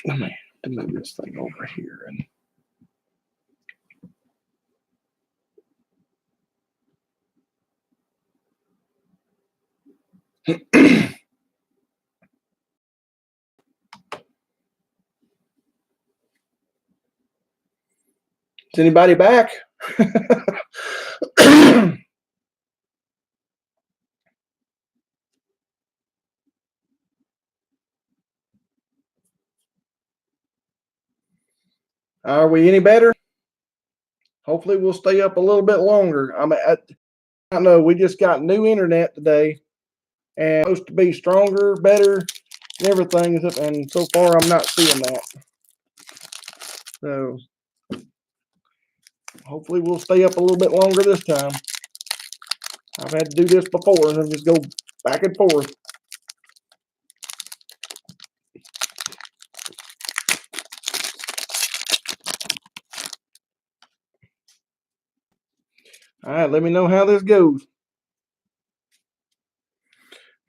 Let me move this thing over here and. Is anybody back? Are we any better? Hopefully we'll stay up a little bit longer. I know we just got new internet today and it's supposed to be stronger, better, and everything. And so far I'm not seeing that. So hopefully we'll stay up a little bit longer this time. I've had to do this before and just go back and forth. All right, let me know how this goes.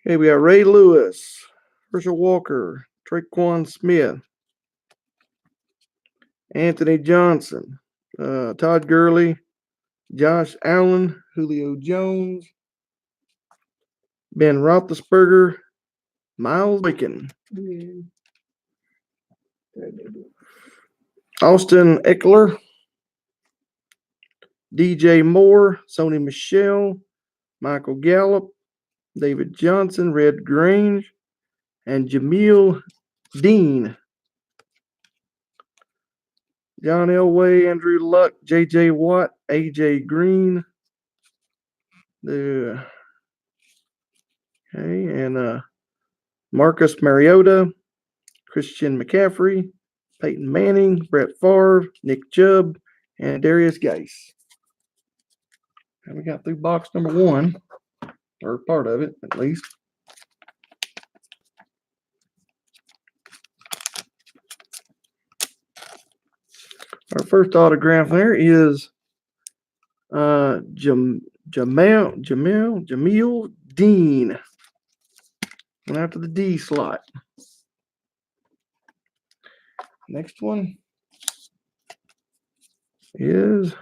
Okay, we got Ray Lewis, Herschel Walker, Traquan Smith, Anthony Johnson, Todd Gurley, Josh Allen, Julio Jones, Ben Roethlisberger, Miles Boykin, Austin Eckler, DJ Moore, Sony Michel, Michael Gallup, David Johnson, Red Grange, and Jamil Dean. John Elway, Andrew Luck, J.J. Watt, A.J. Green. And Marcus Mariota, Christian McCaffrey, Peyton Manning, Brett Favre, Nick Chubb, and Darius Geis. And we got through box number 1, or part of it at least. Our first autograph there is Jamil Dean. Went after the D slot. Next one is,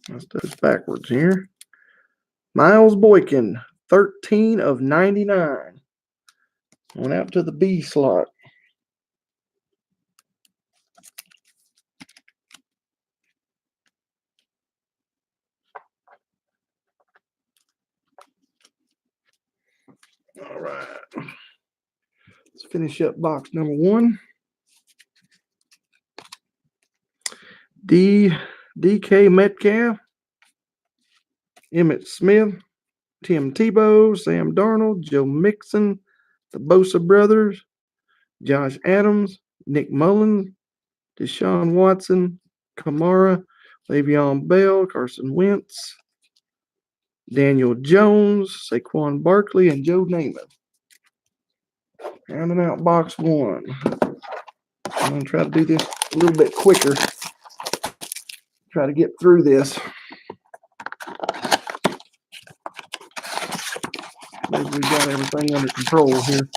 let's do this backwards here. Miles Boykin, 13 of 99. Went out to the B slot. All right. Let's finish up box number 1. DK Metcalf, Emmitt Smith, Tim Tebow, Sam Darnold, Joe Mixon, the Bosa brothers, Josh Adams, Nick Mullins, Deshaun Watson, Kamara, Le'Veon Bell, Carson Wentz, Daniel Jones, Saquon Barkley, and Joe Namath. Rounding out box 1. I'm going to try to do this a little bit quicker. Try to get through this. Maybe we got everything under control here.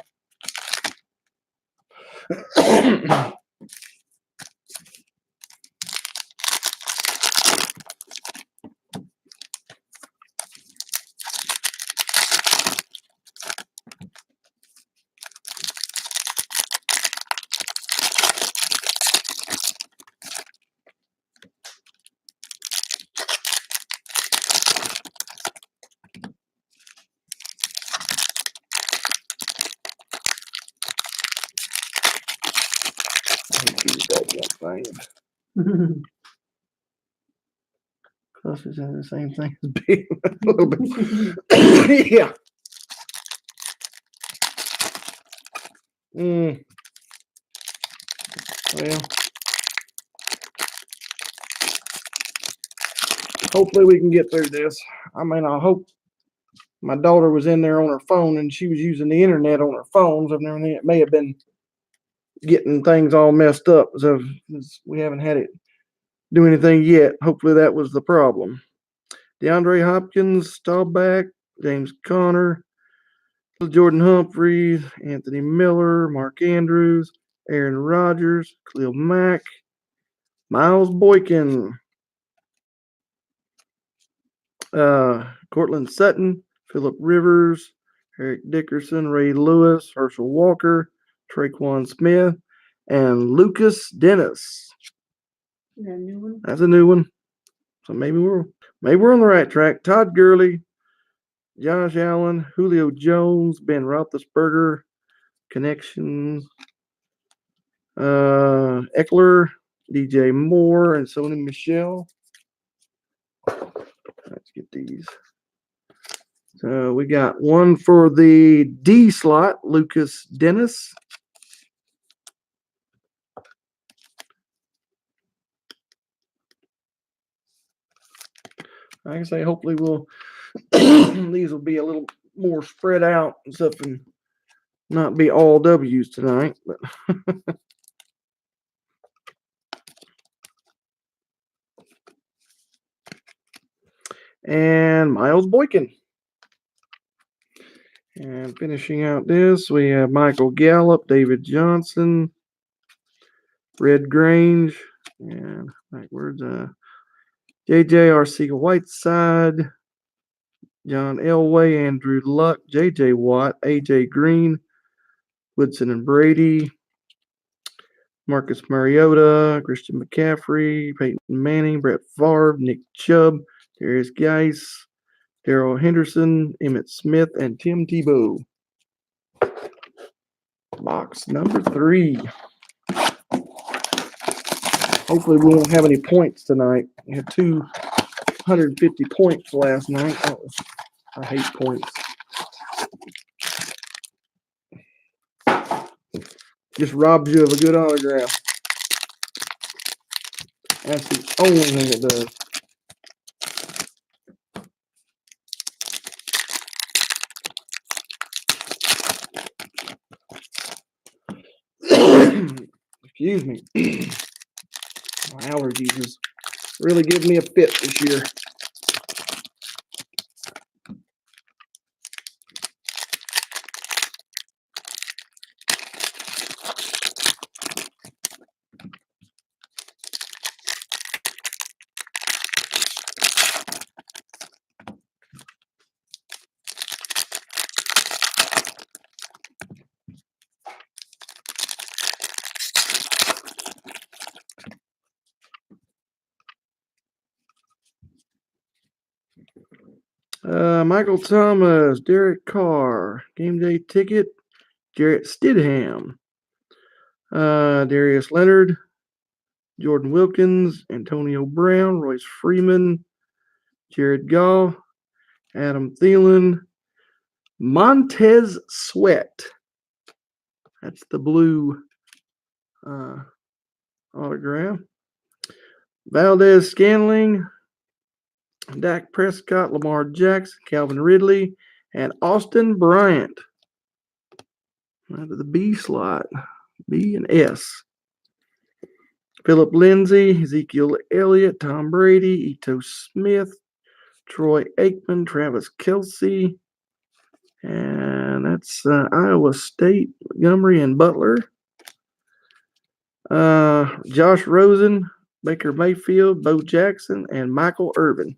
Clusters are the same thing as big. A little bit. Yeah. Well, hopefully we can get through this. I mean, I hope my daughter was in there on her phone and she was using the internet on her phones and everything. It may have been getting things all messed up, so we haven't had it do anything yet. Hopefully that was the problem. DeAndre Hopkins, Staubach, James Conner, Jordan Humphreys, Anthony Miller, Mark Andrews, Aaron Rodgers, Khalil Mack, Miles Boykin, Cortland Sutton, Phillip Rivers, Eric Dickerson, Ray Lewis, Herschel Walker, Traquan Smith, and Lucas Dennis. Is that a new one? That's a new one. So maybe we're on the right track. Todd Gurley, Josh Allen, Julio Jones, Ben Roethlisberger, connections. Eckler, DJ Moore, and Sony Michelle. Let's get these. So we got one for the D slot, Lucas Dennis. Like I say, hopefully these will be a little more spread out and stuff and not be all W's tonight. But and Miles Boykin. And finishing out this, we have Michael Gallup, David Johnson, Red Grange, and backwards, JJ Arcega-Whiteside, John Elway, Andrew Luck, JJ Watt, AJ Green, Woodson and Brady, Marcus Mariota, Christian McCaffrey, Peyton Manning, Brett Favre, Nick Chubb, Darius Geis, Darrell Henderson, Emmitt Smith, and Tim Tebow. Box number 3. Hopefully we won't have any points tonight. We had 250 points last night. I hate points. Just robs you of a good autograph. That's the only thing it does. Excuse me. My allergies just really give me a fit this year. Michael Thomas, Derek Carr, game day ticket, Jarrett Stidham, Darius Leonard, Jordan Wilkins, Antonio Brown, Royce Freeman, Jared Goff, Adam Thielen, Montez Sweat. That's the blue autograph. Valdez Scanling, Dak Prescott, Lamar Jackson, Calvin Ridley, and Austin Bryant. Out of the B slot, B and S. Philip Lindsay, Ezekiel Elliott, Tom Brady, Ito Smith, Troy Aikman, Travis Kelce, and that's Iowa State, Montgomery, and Butler. Josh Rosen, Baker Mayfield, Bo Jackson, and Michael Irvin.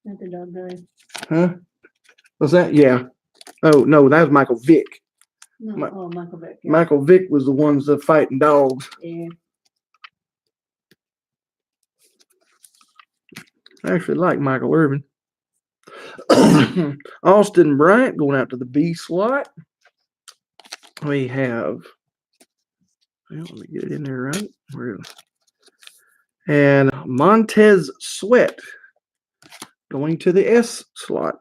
Not the dog belly. Huh? Was that? Yeah. Oh, no, that was Michael Vick. No, Michael Vick. Yeah. Michael Vick was the ones that fighting dogs. Yeah. I actually like Michael Irvin. Austin Bryant going out to the B slot. We have, well, let me get it in there right. And Montez Sweat going to the S slot.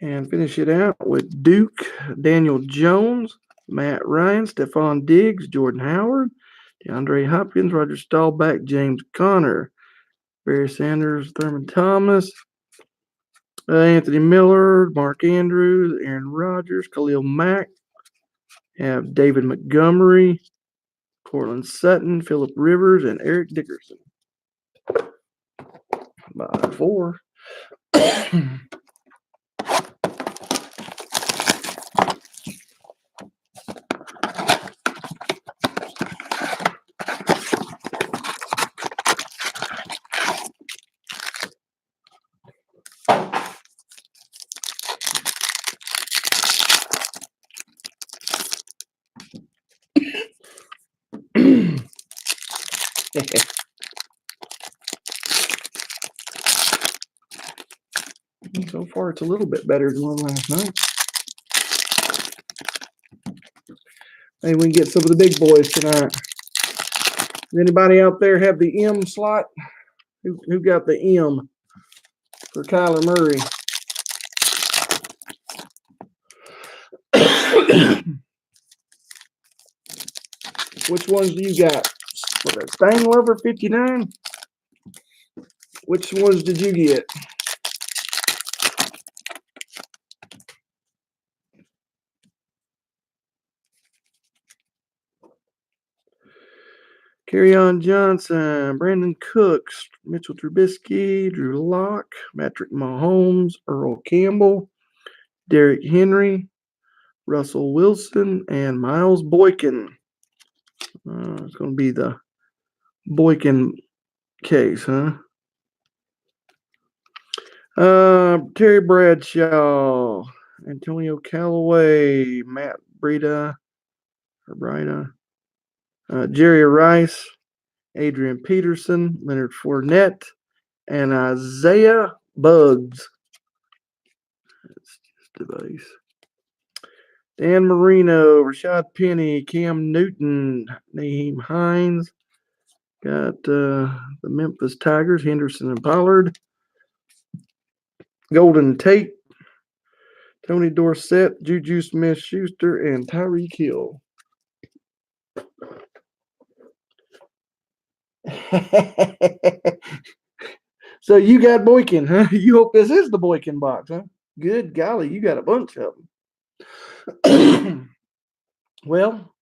And finish it out with Duke, Daniel Jones, Matt Ryan, Stephon Diggs, Jordan Howard, DeAndre Hopkins, Roger Staubach, James Conner, Barry Sanders, Thurman Thomas, Anthony Miller, Mark Andrews, Aaron Rodgers, Khalil Mack, have David Montgomery, Cortland Sutton, Phillip Rivers, and Eric Dickerson. By 4. So far, it's a little bit better than one last night. Maybe we can get some of the big boys tonight. Does anybody out there have the M slot? Who got the M for Kyler Murray? Which ones do you got? Was it Stain Lover 59? Which ones did you get? Kerryon Johnson, Brandon Cooks, Mitchell Trubisky, Drew Lock, Patrick Mahomes, Earl Campbell, Derrick Henry, Russell Wilson, and Miles Boykin. It's going to be the Boykin case, huh? Terry Bradshaw, Antonio Callaway, Matt Breida, Jerry Rice, Adrian Peterson, Leonard Fournette, and Isaiah Bugs. That's just a base. Dan Marino, Rashad Penny, Cam Newton, Naheem Hines. Got the Memphis Tigers, Henderson and Pollard. Golden Tate, Tony Dorsett, Juju Smith-Schuster, and Tyreek Hill. So you got Boykin, huh? You hope this is the Boykin box, huh? Good golly, you got a bunch of them. Well,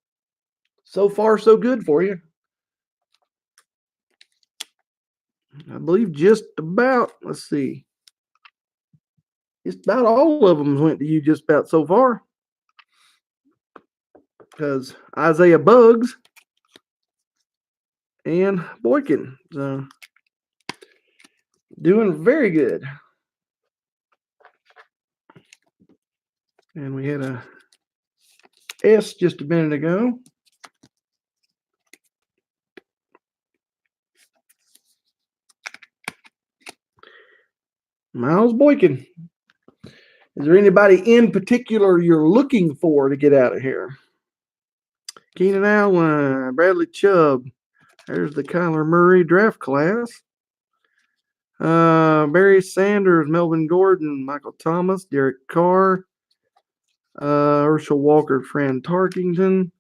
so far so good for you. I believe just about, let's see, just about all of them went to you just about so far. Because Isaiah Bugs and Boykin. So doing very good. And we had a S just a minute ago. Miles Boykin. Is there anybody in particular you're looking for to get out of here? Keenan Allen, Bradley Chubb. There's the Kyler Murray draft class. Barry Sanders, Melvin Gordon, Michael Thomas, Derek Carr, Herschel Walker, Fran Tarkington,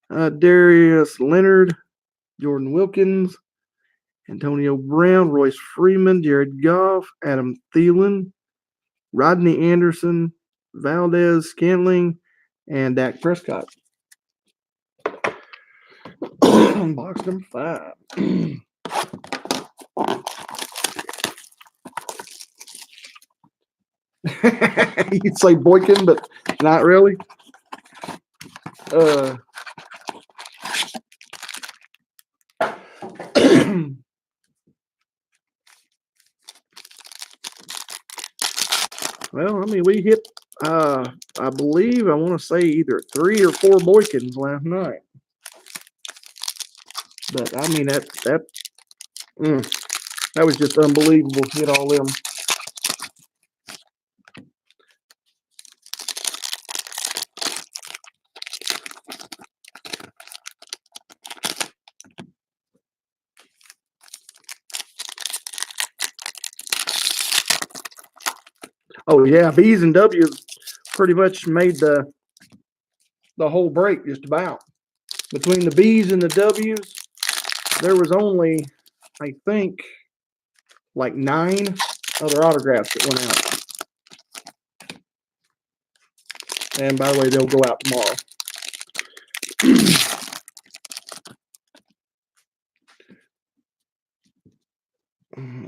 Darius Leonard, Jordan Wilkins, Antonio Brown, Royce Freeman, Jared Goff, Adam Thielen, Rodney Anderson, Valdez Scantling, and Dak Prescott. Box number 5. You'd say Boykin, but not really. Well, I mean, we hit, I believe, I want to say either 3 or 4 Boykins last night. But, I mean, that was just unbelievable to hit all them. Oh, yeah, B's and W's pretty much made the whole break just about. Between the B's and the W's, there was only, I think, like 9 other autographs that went out. And by the way, they'll go out tomorrow.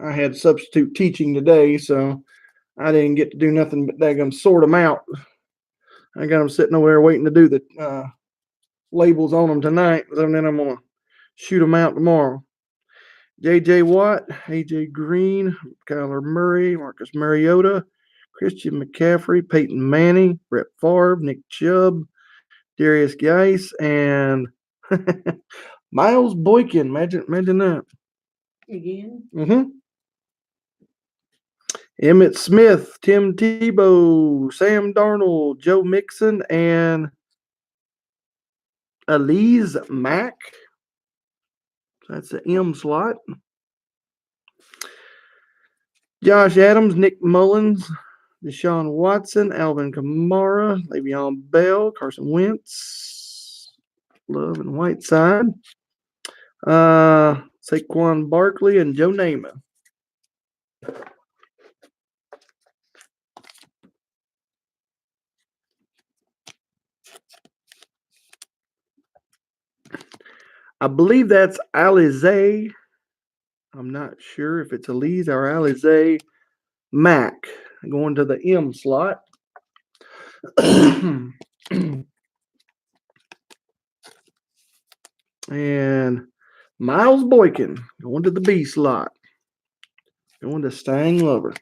I had substitute teaching today, so I didn't get to do nothing but daggum sort them out. I got them sitting over there waiting to do the labels on them tonight, and then I'm gonna shoot them out tomorrow. J.J. Watt, A.J. Green, Kyler Murray, Marcus Mariota, Christian McCaffrey, Peyton Manning, Brett Favre, Nick Chubb, Darius Geis, and Miles Boykin. Imagine that. Again? Mm-hmm. Emmett Smith, Tim Tebow, Sam Darnold, Joe Mixon, and Elise Mack. That's the M slot. Josh Adams, Nick Mullins, Deshaun Watson, Alvin Kamara, Le'Veon Bell, Carson Wentz, Love and Whiteside, Saquon Barkley, and Joe Namath. I believe that's Alize. I'm not sure if it's Alize or Alize Mack going to the M slot. And Miles Boykin going to the B slot. Going to Stang Lover.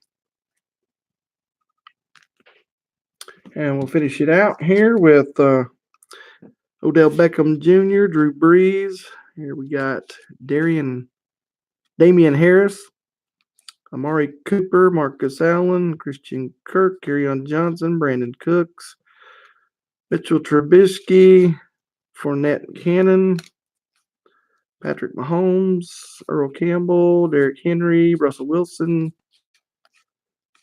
And we'll finish it out here with Odell Beckham Jr., Drew Brees. Here we got Damian Harris, Amari Cooper, Marcus Allen, Christian Kirk, Kerryon Johnson, Brandon Cooks, Mitchell Trubisky, Fournette Cannon, Patrick Mahomes, Earl Campbell, Derrick Henry, Russell Wilson,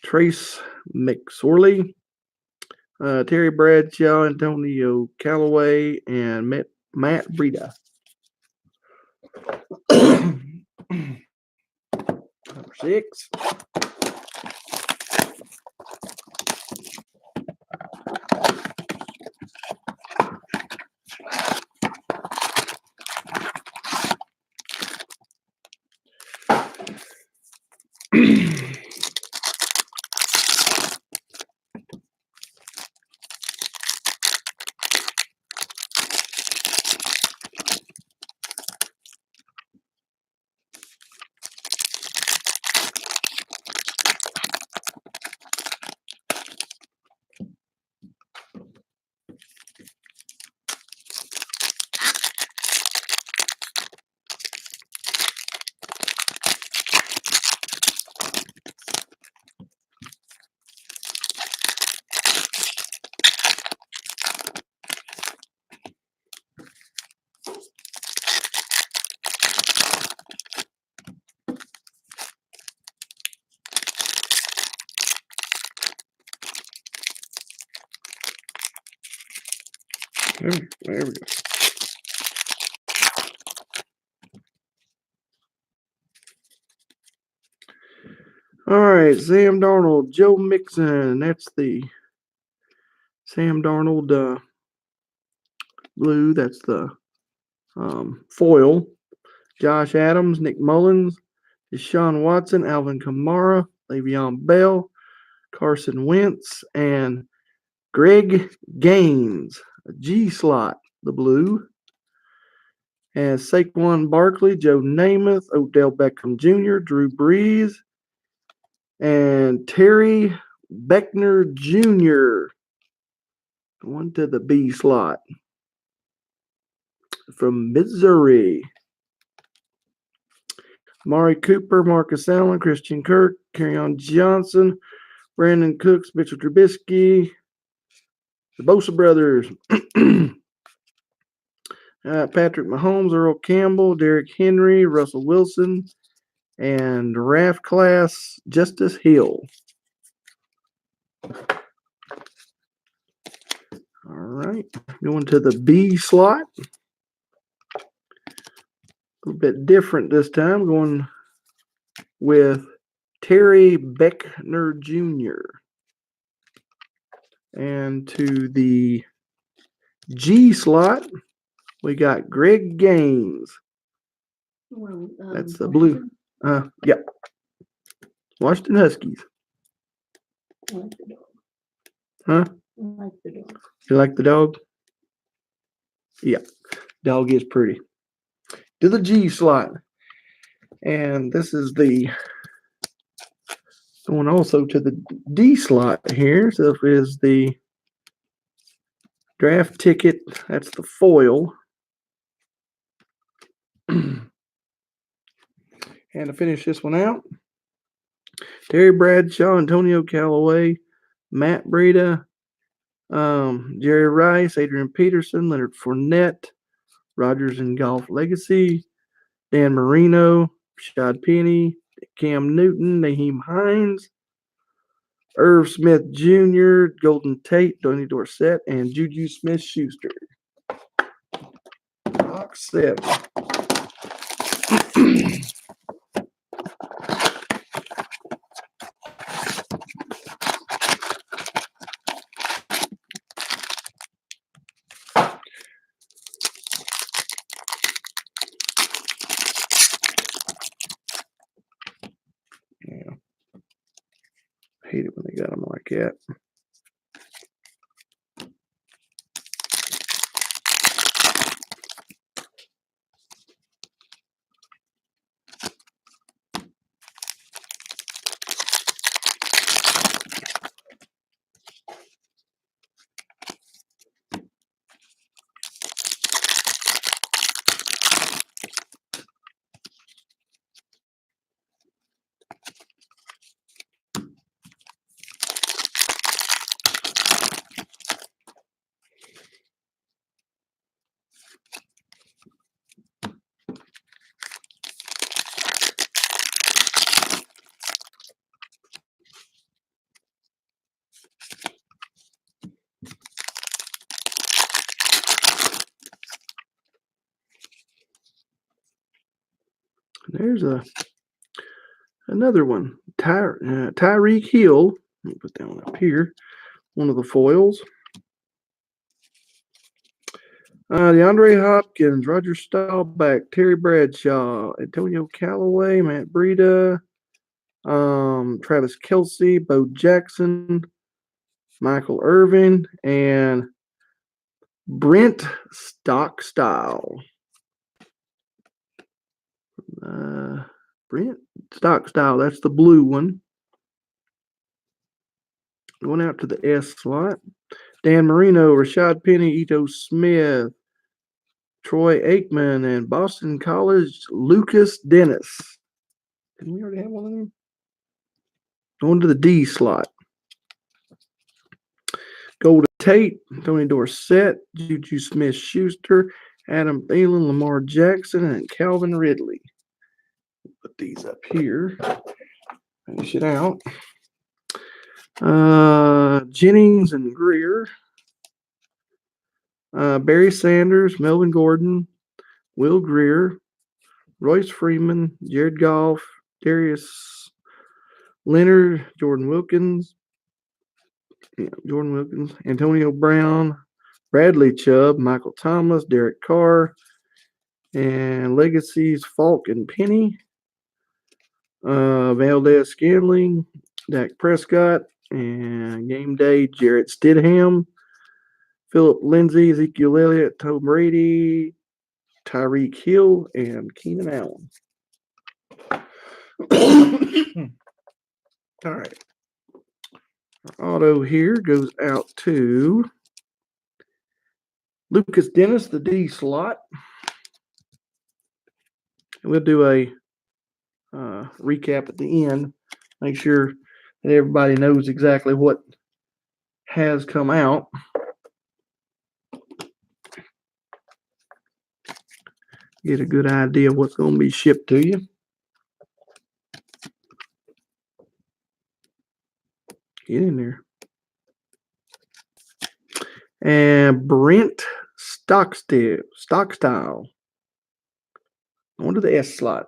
Trace McSorley, Terry Bradshaw, Antonio Callaway, and Matt Breida. Number 6. There we go. All right, Sam Darnold, Joe Mixon. That's the Sam Darnold blue. That's the foil. Josh Adams, Nick Mullins, Deshaun Watson, Alvin Kamara, Le'Veon Bell, Carson Wentz, and Greg Gaines, a G slot, the blue. And Saquon Barkley, Joe Namath, Odell Beckham Jr., Drew Brees, and Terry Beckner Jr. going to the B slot from Missouri. Amari Cooper, Marcus Allen, Christian Kirk, Kerryon Johnson, Brandon Cooks, Mitchell Trubisky, the Bosa brothers. Patrick Mahomes, Earl Campbell, Derrick Henry, Russell Wilson, and draft class Justice Hill. All right, going to the B slot. A little bit different this time, going with Terry Beckner Jr. And to the G slot, we got Greg Gaines. That's the blue. Yep. Washington Huskies. I like the dog. Huh? I like the dog. You like the dog? Yeah, dog is pretty. To the G slot. And this is the going also to the D slot here. So if it is the draft ticket, that's the foil. And to finish this one out, Terry Bradshaw, Antonio Callaway, Matt Breida, Jerry Rice, Adrian Peterson, Leonard Fournette, Rogers and Golf Legacy, Dan Marino, Rashad Penny, Cam Newton, Naheem Hines, Irv Smith Jr., Golden Tate, Donnie Dorsett, and Juju Smith-Schuster. Box 7. Yeah. I hate it when they got them like that. There's another one. Tyreek Hill. Let me put that one up here. One of the foils. DeAndre Hopkins, Roger Staubach, Terry Bradshaw, Antonio Callaway, Matt Breida, Travis Kelce, Bo Jackson, Michael Irvin, and Brent Stockstyle. Brent Stockstyle, that's the blue one. Going out to the S slot. Dan Marino, Rashad Penny, Ito Smith, Troy Aikman, and Boston College Lucas Dennis. Didn't we already have one of them? Going to the D slot. Golden Tate, Tony Dorsett, Juju Smith-Schuster, Adam Thielen, Lamar Jackson, and Calvin Ridley. Put these up here. Finish it out. Jennings and Greer. Barry Sanders, Melvin Gordon, Will Greer, Royce Freeman, Jared Goff, Darius Leonard, Jordan Wilkins, Antonio Brown, Bradley Chubb, Michael Thomas, Derek Carr, and Legacies Falk and Penny, Valdez Scantling, Dak Prescott, and Game Day Jarrett Stidham, Philip Lindsay, Ezekiel Elliott, Tom Brady, Tyreek Hill, and Keenan Allen. All right. Our auto here goes out to Lucas Dennis, the D slot. And we'll do a recap at the end. Make sure that everybody knows exactly what has come out. Get a good idea of what's going to be shipped to you. Get in there. And Brent Stockstyle. On to the S slot.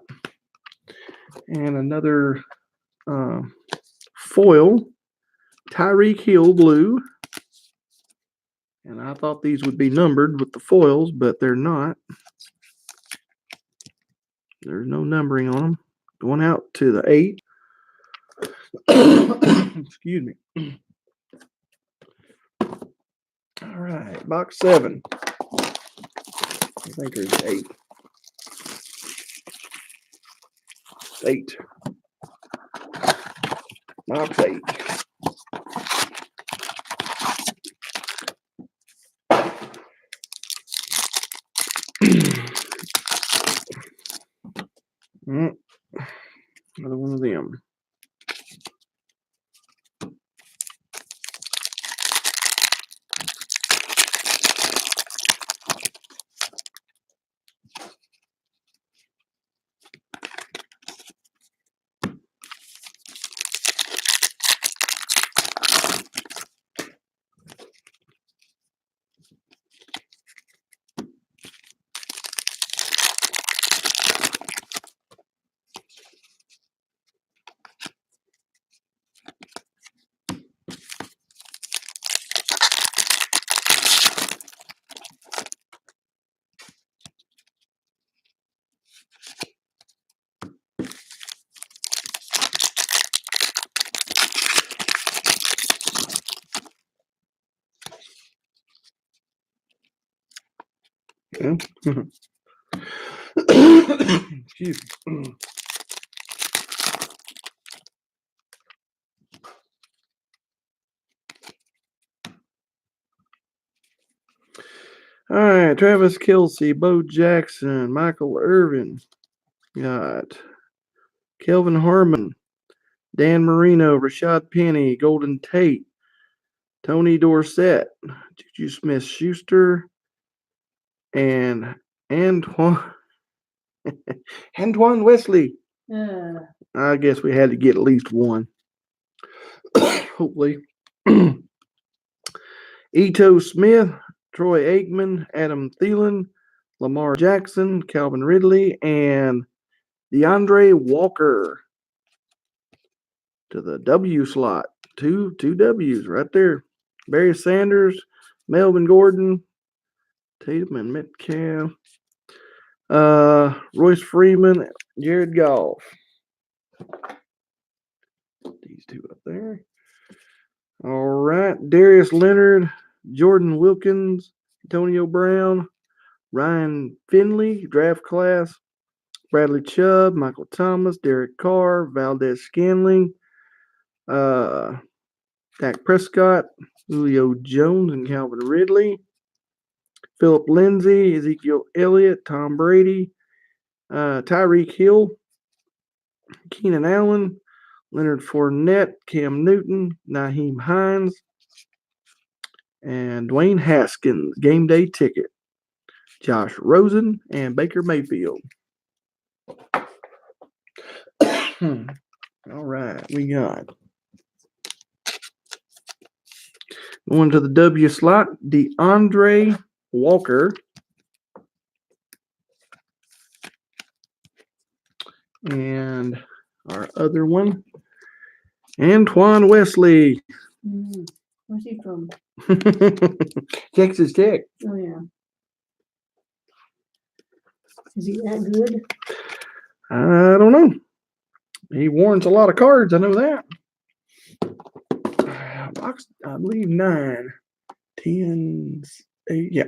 And another foil, Tyreek Hill blue. And I thought these would be numbered with the foils, but they're not. There's no numbering on them. Going out to the 8. Excuse me. All right, box 7. I think there's 8. 8. Box 8. Another one of them. Okay. Excuse me. All right, Travis Kelce, Bo Jackson, Michael Irvin. Got Kelvin Harmon, Dan Marino, Rashad Penny, Golden Tate, Tony Dorsett, Juju Smith-Schuster, and Antoine Wesley. I guess we had to get at least one. Hopefully. Ito Smith, Troy Aikman, Adam Thielen, Lamar Jackson, Calvin Ridley, and DeAndre Walker to the W slot. Two W's right there. Barry Sanders, Melvin Gordon, Tatum and Metcalf, Royce Freeman, Jared Goff. These two up there. All right. Darius Leonard, Jordan Wilkins, Antonio Brown, Ryan Finley, draft class, Bradley Chubb, Michael Thomas, Derek Carr, Valdez Scanling, Dak Prescott, Julio Jones, and Calvin Ridley, Philip Lindsay, Ezekiel Elliott, Tom Brady, Tyreek Hill, Keenan Allen, Leonard Fournette, Cam Newton, Naheem Hines, and Dwayne Haskins, game day ticket, Josh Rosen, and Baker Mayfield. All right, we got going to the W slot, DeAndre Walker. And our other one, Antoine Wesley. Where's he from? Texas Tech. Oh, yeah. Is he that good? I don't know. He warrants a lot of cards. I know that. Box, I believe 9, 10, 8. Yeah.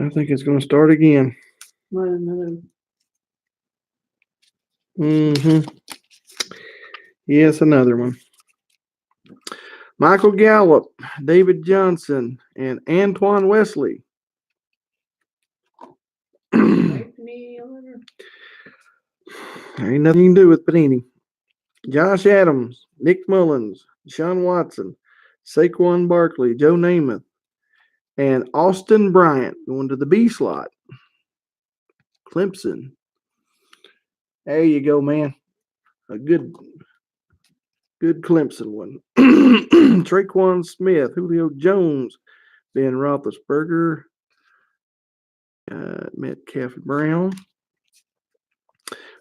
I think it's going to start again. What, another? Yes, another one. Michael Gallup, David Johnson, and Antoine Wesley. Anthony Oliver? There ain't nothing you can do with Panini. Josh Adams, Nick Mullins, Sean Watson, Saquon Barkley, Joe Namath, and Austin Bryant going to the B slot. Clemson. There you go, man. A good Clemson one. Traquan Smith, Julio Jones, Ben Roethlisberger, Metcalf Brown,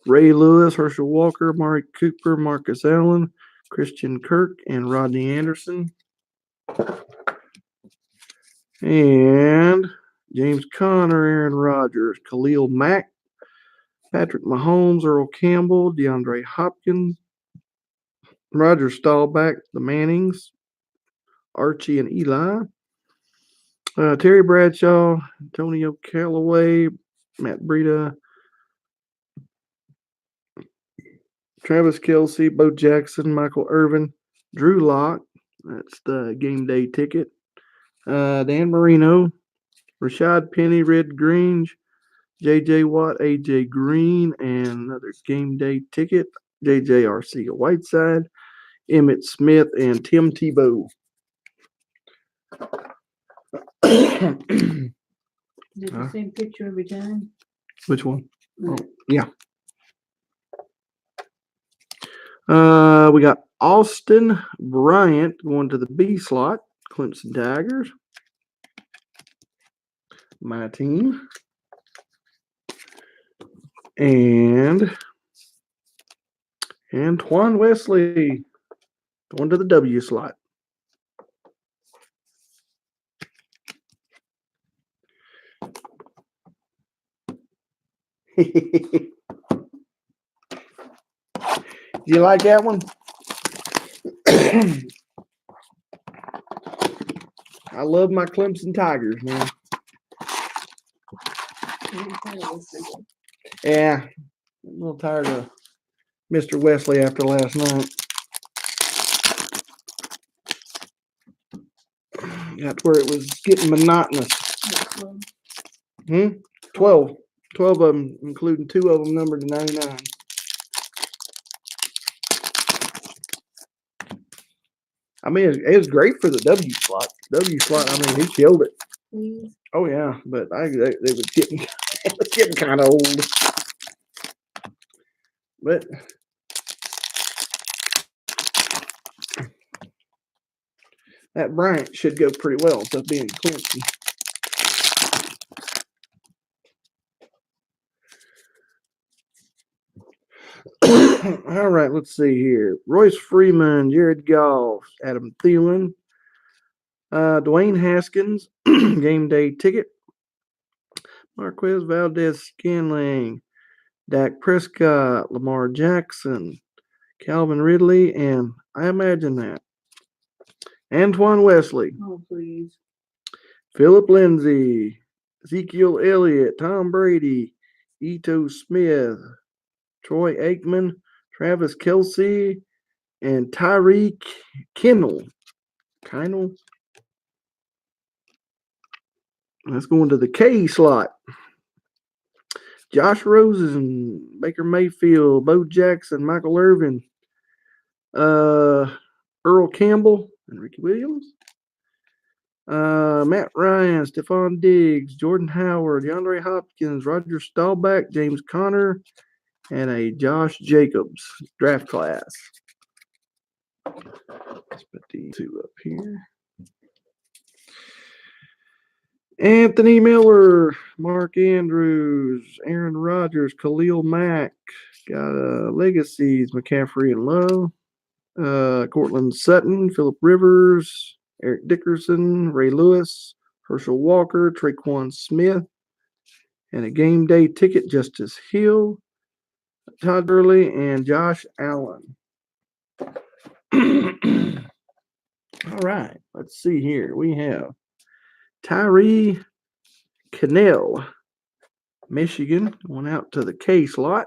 Ray Lewis, Herschel Walker, Mari Cooper, Marcus Allen, Christian Kirk, and Rodney Anderson. And James Conner, Aaron Rodgers, Khalil Mack, Patrick Mahomes, Earl Campbell, DeAndre Hopkins, Roger Staubach, the Mannings, Archie and Eli, Terry Bradshaw, Antonio Callaway, Matt Breida, Travis Kelce, Bo Jackson, Michael Irvin, Drew Lock. That's the game day ticket. Dan Marino, Rashad Penny, Red Grange, J.J. Watt, A.J. Green, and another game day ticket. J.J. Arcega Whiteside, Emmett Smith, and Tim Tebow. Is it the same picture every time? Which one? Mm. Oh, yeah. We got Austin Bryant going to the B slot. Clemson Tigers. My team. And Antoine Wesley going to the W slot. You like that one? I love my Clemson Tigers, man. Yeah, I'm a little tired of Mr. Wesley after last night. That's where it was getting monotonous. 12. 12 of them, including 2 of them numbered to 99. I mean, it was great for the W slot. W slot, I mean, he killed it. Please. Oh, yeah, but they was getting, it was getting kind of old. But that Bryant should go pretty well to being Clemson. All right, let's see here. Royce Freeman, Jared Goff, Adam Thielen, Dwayne Haskins, game day ticket, Marquez Valdez-Scantling, Dak Prescott, Lamar Jackson, Calvin Ridley, and I imagine that Antoine Wesley, Oh, please. Philip Lindsay, Ezekiel Elliott, Tom Brady, Ito Smith, Troy Aikman, Travis Kelce, and Tyreek Kennel. Let's go into the K slot. Josh Rosen, Baker Mayfield, Bo Jackson, Michael Irvin, Earl Campbell, and Ricky Williams, Matt Ryan, Stephon Diggs, Jordan Howard, DeAndre Hopkins, Roger Staubach, James Conner, and a Josh Jacobs draft class. Let's put these 2 up here. Anthony Miller, Mark Andrews, Aaron Rodgers, Khalil Mack, got Legacies, McCaffrey and Love, Cortland Sutton, Phillip Rivers, Eric Dickerson, Ray Lewis, Herschel Walker, Traquan Smith, and a game day ticket, Justice Hill, Todd Gurley, and Josh Allen. All right, let's see here. We have Tyree Cannell, Michigan, going out to the K slot.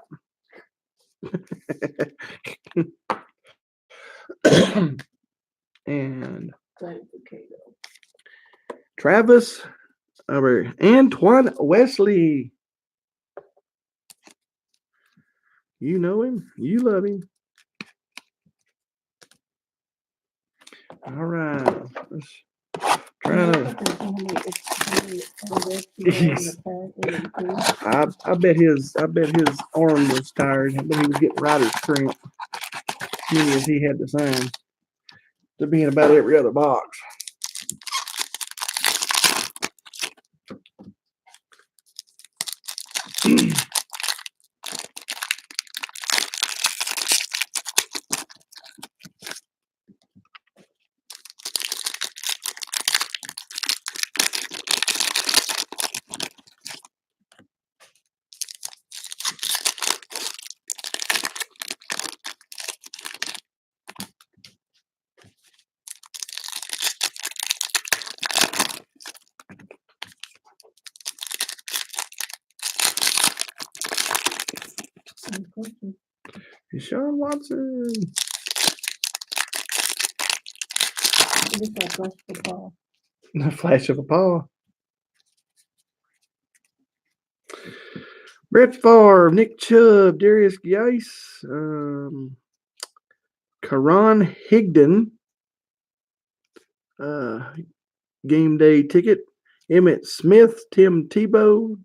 And Travis over Antoine Wesley. You know him. You love him. All right. Let's try to. I bet his arm was tired. I bet he was getting rider's cramp. Many as he had to sign to be in about every other box. Deshaun Watson. The flash of a paw. Brett Favre, Nick Chubb, Darius Geis, Karan Higdon, game day ticket, Emmett Smith, Tim Tebow,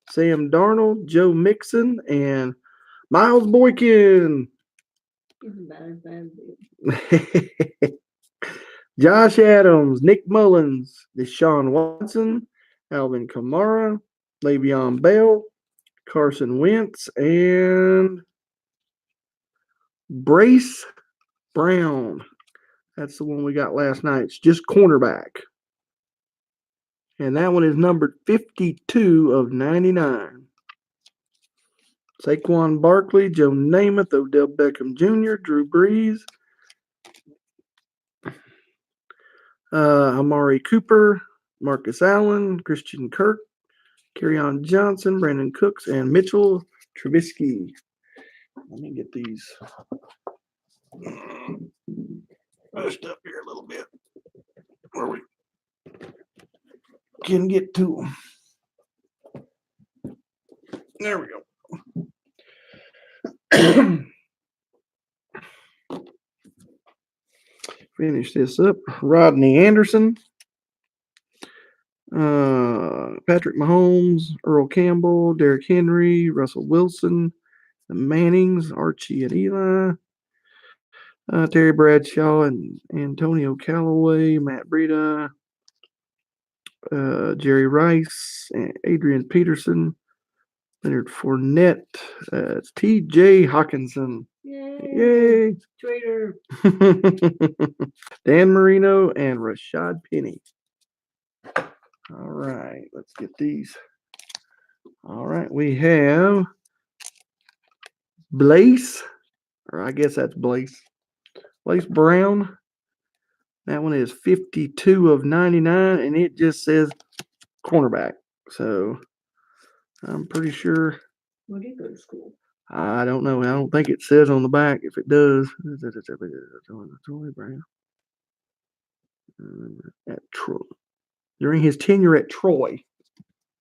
Sam Darnold, Joe Mixon, and Miles Boykin. Josh Adams, Nick Mullins, Deshaun Watson, Alvin Kamara, Le'Veon Bell, Carson Wentz, and Brace Brown. That's the one we got last night. It's just cornerback. And that one is numbered 52 of 99. Saquon Barkley, Joe Namath, Odell Beckham Jr., Drew Brees, Amari Cooper, Marcus Allen, Christian Kirk, Kerryon Johnson, Brandon Cooks, and Mitchell Trubisky. Let me get these pushed up here a little bit where we can get to them. There we go. Finish this up. Rodney Anderson, Patrick Mahomes, Earl Campbell, Derrick Henry, Russell Wilson, the Mannings, Archie and Eli, Terry Bradshaw and Antonio Callaway, Matt Breida, Jerry Rice, Adrian Peterson, Leonard Fournette, it's T.J. Hawkinson. Yay! Trader. Dan Marino and Rashad Penny. All right, let's get these. All right, we have Blaze, or I guess that's Blaze. Blaze Brown. That one is 52 of 99, and it just says cornerback. So I'm pretty sure. Where did he go to school? I don't know. I don't think it says on the back. If it does, at Troy. During his tenure at Troy.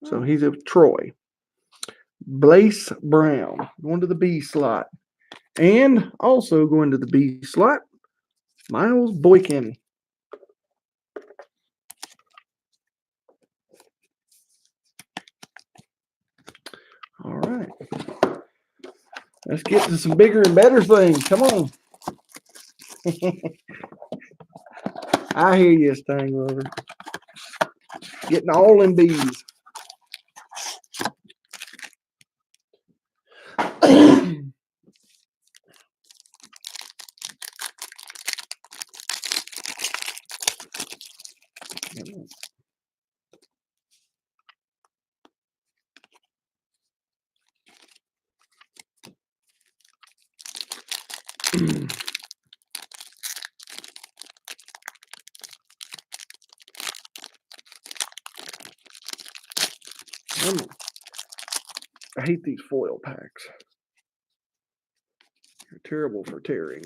So he's at Troy. Blaze Brown going to the B slot. And also going to the B slot, Miles Boykin. All right. Let's get to some bigger and better things. Come on. I hear you, Stan Glover. Getting all in bees. I hate these foil packs. They're terrible for tearing.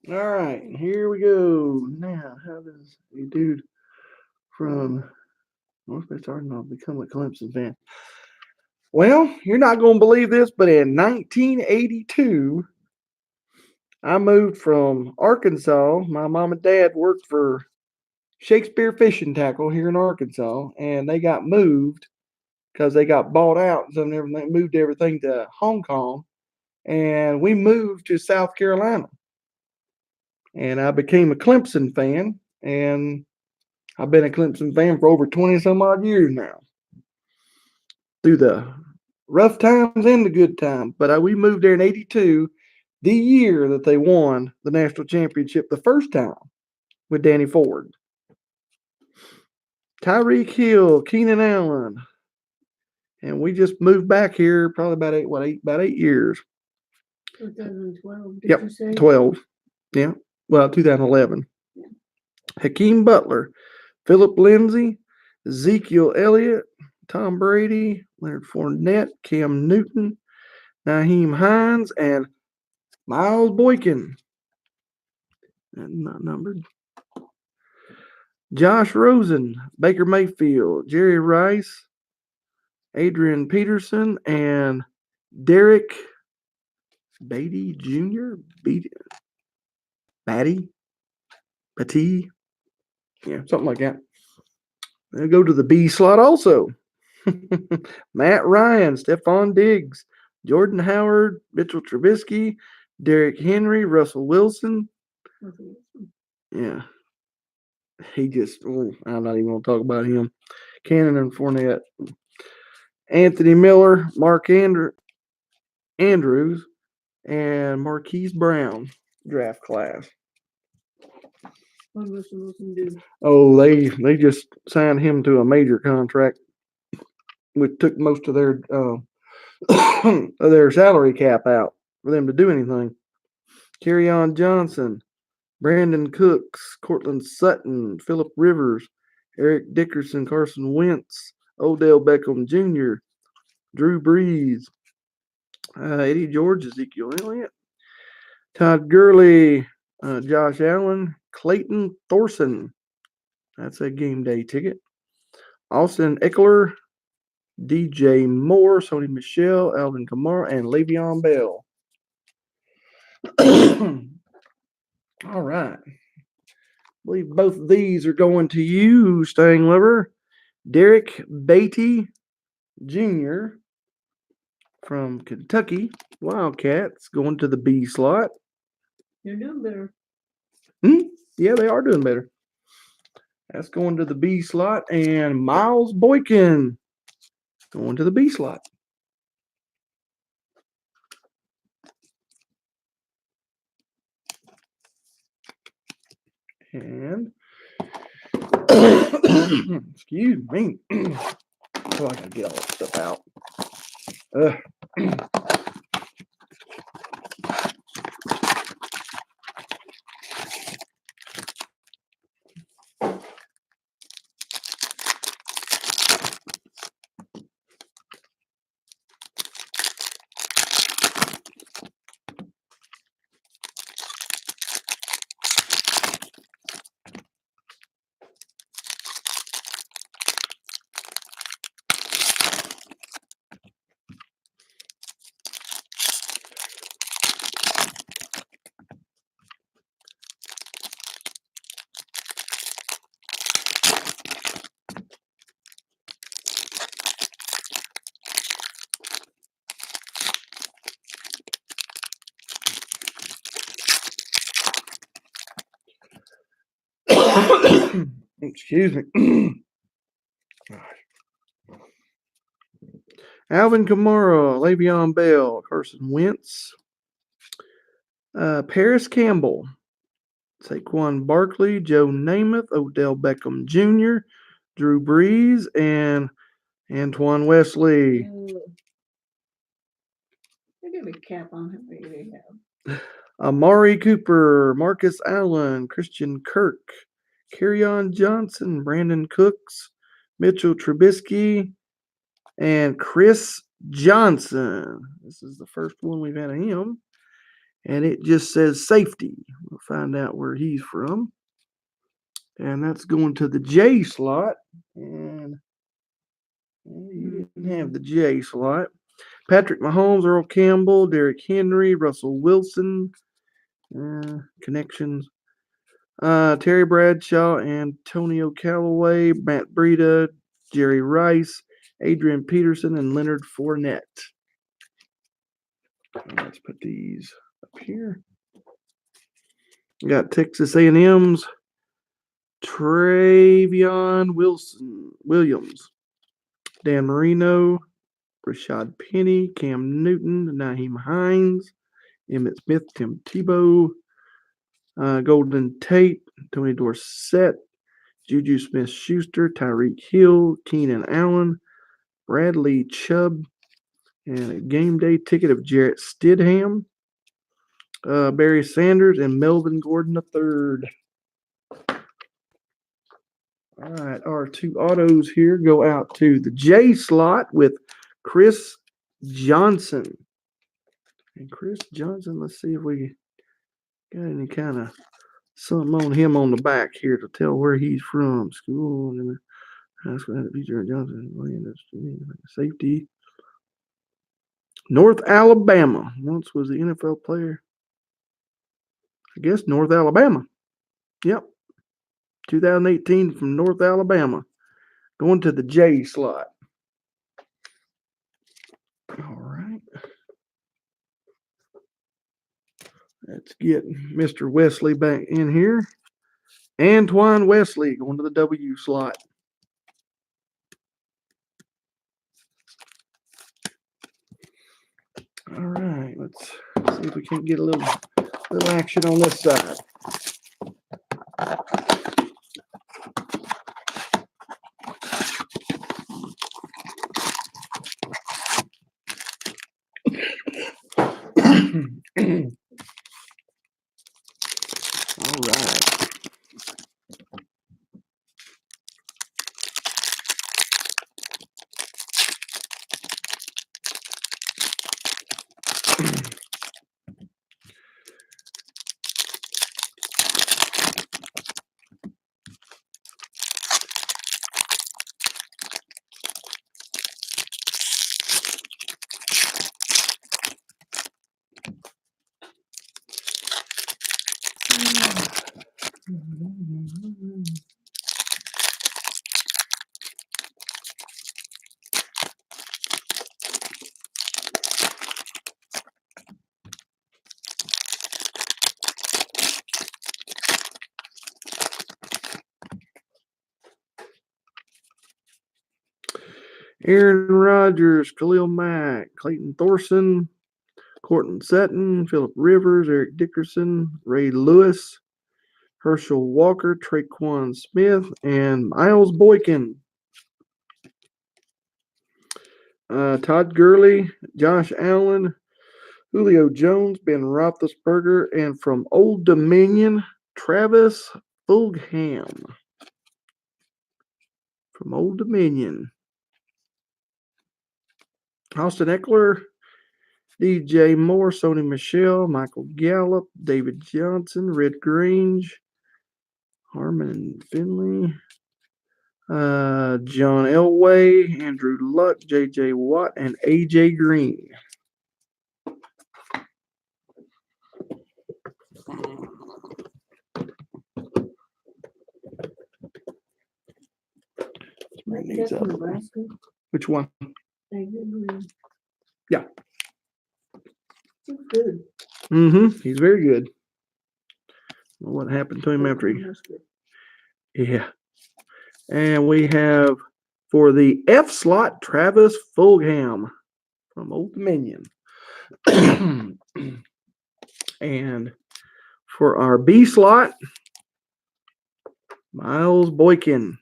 All right, here we go. Now, how does a dude from Northwest Arkansas become a Clemson fan? Well, you're not going to believe this, but in 1982, I moved from Arkansas. My mom and dad worked for Shakespeare Fishing Tackle here in Arkansas, and they got moved because they got bought out. So everything moved everything to Hong Kong, and we moved to South Carolina. And I became a Clemson fan, and I've been a Clemson fan for over 20 some odd years now, through the rough times and the good times. But we moved there in '82, the year that they won the national championship the first time with Danny Ford. Tyreek Hill, Keenan Allen, and we just moved back here probably about 8 years. 2012. Yep, 12. Yeah, well, 2011. Yeah. Hakeem Butler, Philip Lindsay, Ezekiel Elliott, Tom Brady, Leonard Fournette, Cam Newton, Naheem Hines, and Miles Boykin. And not numbered. Josh Rosen, Baker Mayfield, Jerry Rice, Adrian Peterson, and Derek Beatty Jr. Batty? Yeah, something like that. They'll go to the B slot also. Matt Ryan, Stephon Diggs, Jordan Howard, Mitchell Trubisky, Derrick Henry, Russell Wilson. Yeah. I'm not even going to talk about him. Cannon and Fournette. Anthony Miller, Mark Andrews, and Marquise Brown draft class. What does Russell Wilson do? Oh, they just signed him to a major contract, which took most of their of their salary cap out for them to do anything. Kerryon Johnson, Brandon Cooks, Cortland Sutton, Phillip Rivers, Eric Dickerson, Carson Wentz, Odell Beckham Jr., Drew Brees, Eddie George, Ezekiel Elliott, Todd Gurley, Josh Allen, Clayton Thorson. That's a game day ticket. Austin Eckler, DJ Moore, Sony Michelle, Alvin Kamara, and Le'Veon Bell. All right. I believe both of these are going to you, Staying Liver. Derek Beatty Jr. from Kentucky Wildcats going to the B slot. You're doing better. Yeah, they are doing better. That's going to the B slot. And Miles Boykin going to the B slot. And excuse me. Oh, I gotta get all that stuff out. Excuse me. Alvin Kamara, Le'Veon Bell, Carson Wentz, Paris Campbell, Saquon Barkley, Joe Namath, Odell Beckham Jr., Drew Brees, and Antoine Wesley. They give a cap on how many they have. Amari Cooper, Marcus Allen, Christian Kirk, Kerryon Johnson, Brandon Cooks, Mitchell Trubisky, and Chris Johnson. This is the first one we've had of him. And it just says safety. We'll find out where he's from. And that's going to the J slot. And you didn't have the J slot. Patrick Mahomes, Earl Campbell, Derrick Henry, Russell Wilson, connections. Terry Bradshaw, Antonio Callaway, Matt Breida, Jerry Rice, Adrian Peterson, and Leonard Fournette. Let's put these up here. We got Texas A&M's Travion Williams, Dan Marino, Rashad Penny, Cam Newton, Naheem Hines, Emmitt Smith, Tim Tebow, Golden Tate, Tony Dorsett, Juju Smith-Schuster, Tyreek Hill, Keenan Allen, Bradley Chubb, and a game day ticket of Jarrett Stidham, Barry Sanders, and Melvin Gordon III. All right, our two autos here go out to the J slot with Chris Johnson. And Chris Johnson, let's see if we got any kind of something on him on the back here to tell where he's from. School and high school had a feature Johnson, safety. North Alabama. Once was the NFL player. I guess North Alabama. Yep. 2018 from North Alabama. Going to the J slot. All right. Let's get Mr. Wesley back in here. Antoine Wesley going to the W slot. All right, let's see if we can't get a little action on this side. All right. Aaron Rodgers, Khalil Mack, Clayton Thorson, Courtland Sutton, Phillip Rivers, Eric Dickerson, Ray Lewis, Herschel Walker, Traquan Smith, and Miles Boykin. Todd Gurley, Josh Allen, Julio Jones, Ben Roethlisberger, and from Old Dominion, Travis Fulgham. From Old Dominion. Austin Eckler, DJ Moore, Sony Michel, Michael Gallup, David Johnson, Red Grange, Harmon Finley, John Elway, Andrew Luck, J.J. Watt, and A.J. Green. These up. Which one? Yeah. He's good. He's very good. Well, what happened to him after he? Yeah. And we have for the F slot, Travis Fulgham from Old Dominion. And for our B slot, Miles Boykin.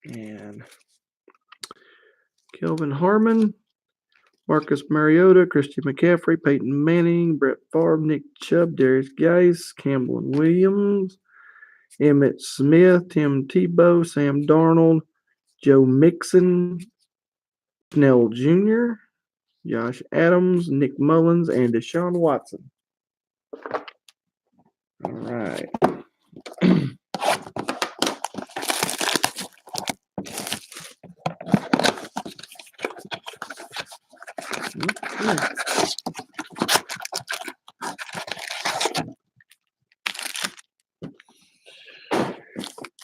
And Kelvin Harmon, Marcus Mariota, Christian McCaffrey, Peyton Manning, Brett Favre, Nick Chubb, Darius Geis, Campbell and Williams, Emmett Smith, Tim Tebow, Sam Darnold, Joe Mixon, Snell Jr., Josh Adams, Nick Mullins, and Deshaun Watson. All right.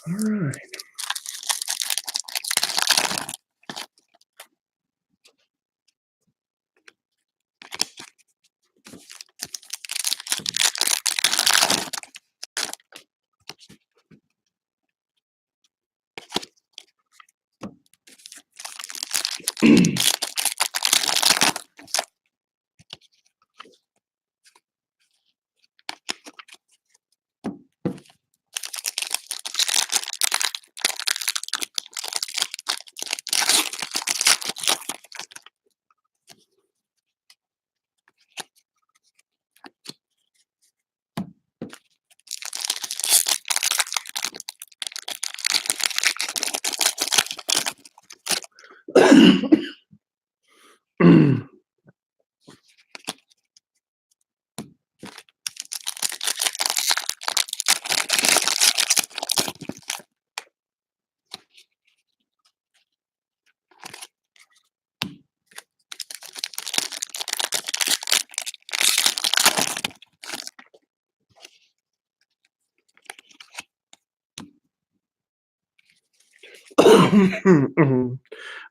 All right.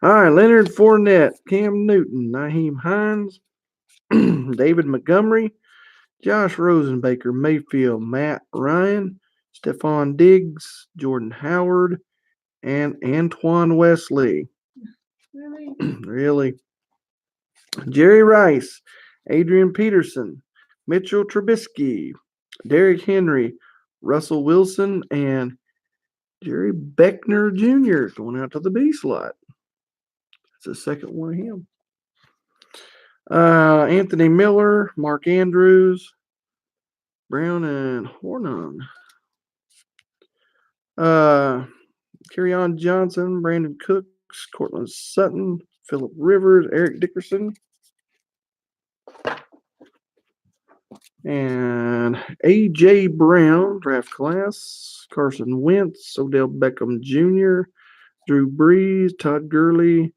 All right, Leonard Fournette, Cam Newton, Naheem Hines, David Montgomery, Josh Rosenbaker, Mayfield, Matt Ryan, Stephon Diggs, Jordan Howard, and Antoine Wesley. Really? Really? Jerry Rice, Adrian Peterson, Mitchell Trubisky, Derrick Henry, Russell Wilson, and Jerry Beckner Jr. going out to the B slot. That's the second one of him. Anthony Miller, Mark Andrews, Brown and Hornung. Kerryon Johnson, Brandon Cooks, Cortland Sutton, Phillip Rivers, Eric Dickerson, and A.J. Brown, draft class, Carson Wentz, Odell Beckham Jr., Drew Brees, Todd Gurley,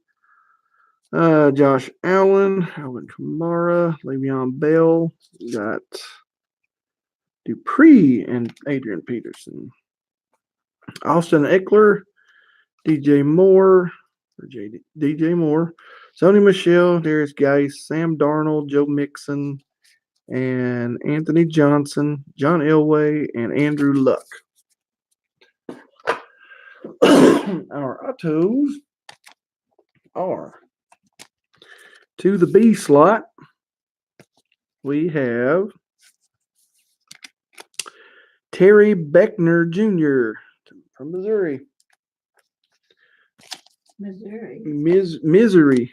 Josh Allen, Alvin Kamara, Le'Veon Bell, got Dupree and Adrian Peterson. Austin Eckler, DJ Moore, DJ Moore, Sony Michelle, Darius Geis, Sam Darnold, Joe Mixon, and Anthony Johnson, John Elway, and Andrew Luck. Our autos are to the B slot. We have Terry Beckner Jr. from Missouri. Misery.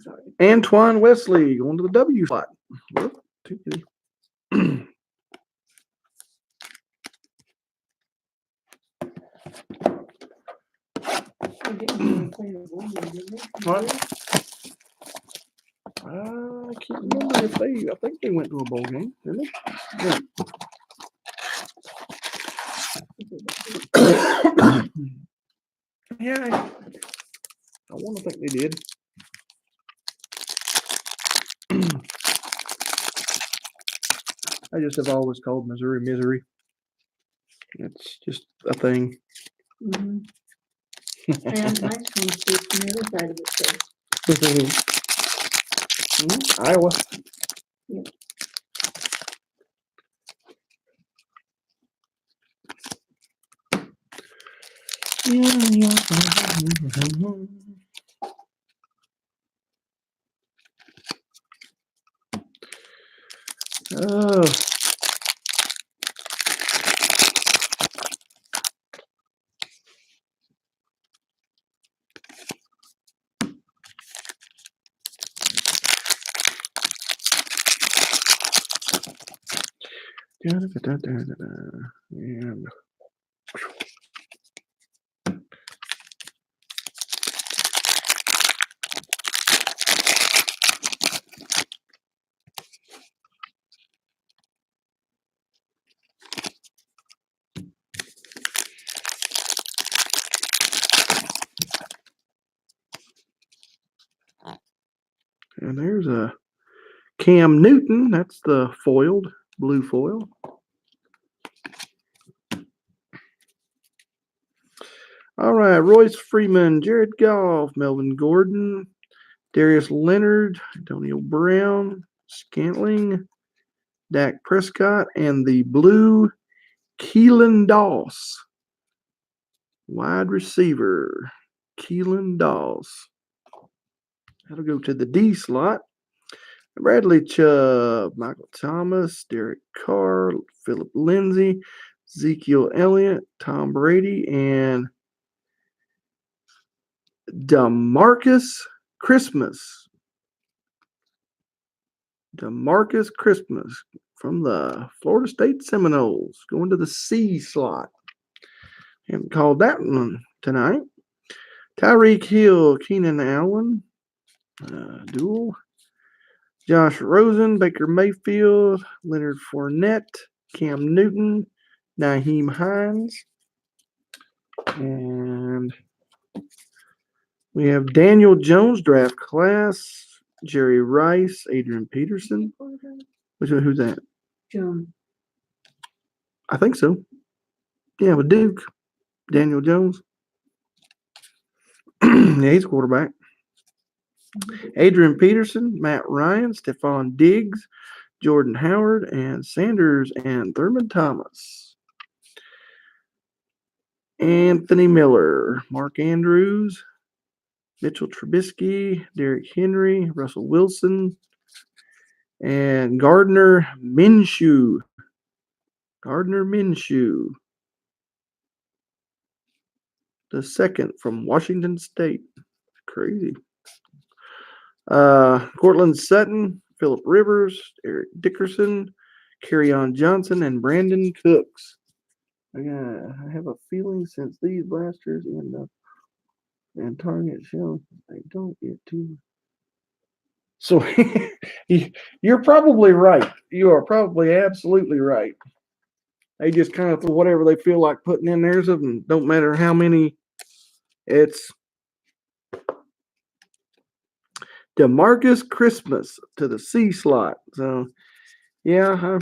Sorry. Antoine Wesley going to the W slot. Whoop, too many. What? I can't remember if they. I think they went to a bowl game, didn't they? Yeah, I want to think they did. I just have always called Missouri misery. It's just a thing. Mm-hmm. And mine's from the other side of it too. Iowa. Yep. Oh. And and there's a Cam Newton. That's the foiled, blue foil. All right, Royce Freeman, Jared Goff, Melvin Gordon, Darius Leonard, Antonio Brown, Scantling, Dak Prescott, and the blue Keelan Doss, wide receiver. Keelan Doss. That'll go to the D slot. Bradley Chubb, Michael Thomas, Derek Carr, Philip Lindsay, Ezekiel Elliott, Tom Brady, and DeMarcus Christmas. DeMarcus Christmas from the Florida State Seminoles going to the C slot. Haven't called that one tonight. Tyreek Hill, Keenan Allen, duel. Josh Rosen, Baker Mayfield, Leonard Fournette, Cam Newton, Nyheim Hines, and we have Daniel Jones draft class, Jerry Rice, Adrian Peterson. Who's that? Jones. I think so. Yeah, with Duke, Daniel Jones. Yeah, he's quarterback. Adrian Peterson, Matt Ryan, Stephon Diggs, Jordan Howard, and Sanders and Thurman Thomas. Anthony Miller, Mark Andrews, Mitchell Trubisky, Derrick Henry, Russell Wilson, and Gardner Minshew. Gardner Minshew, the second from Washington State. Crazy. Cortland Sutton, Phillip Rivers, Eric Dickerson, Kerryon Johnson, and Brandon Cooks. I have a feeling since these blasters end up and target show, they don't get too. So you're probably right. You are probably absolutely right. They just kind of throw whatever they feel like putting in theirs, and don't matter how many. It's DeMarcus Christmas to the C slot. So yeah,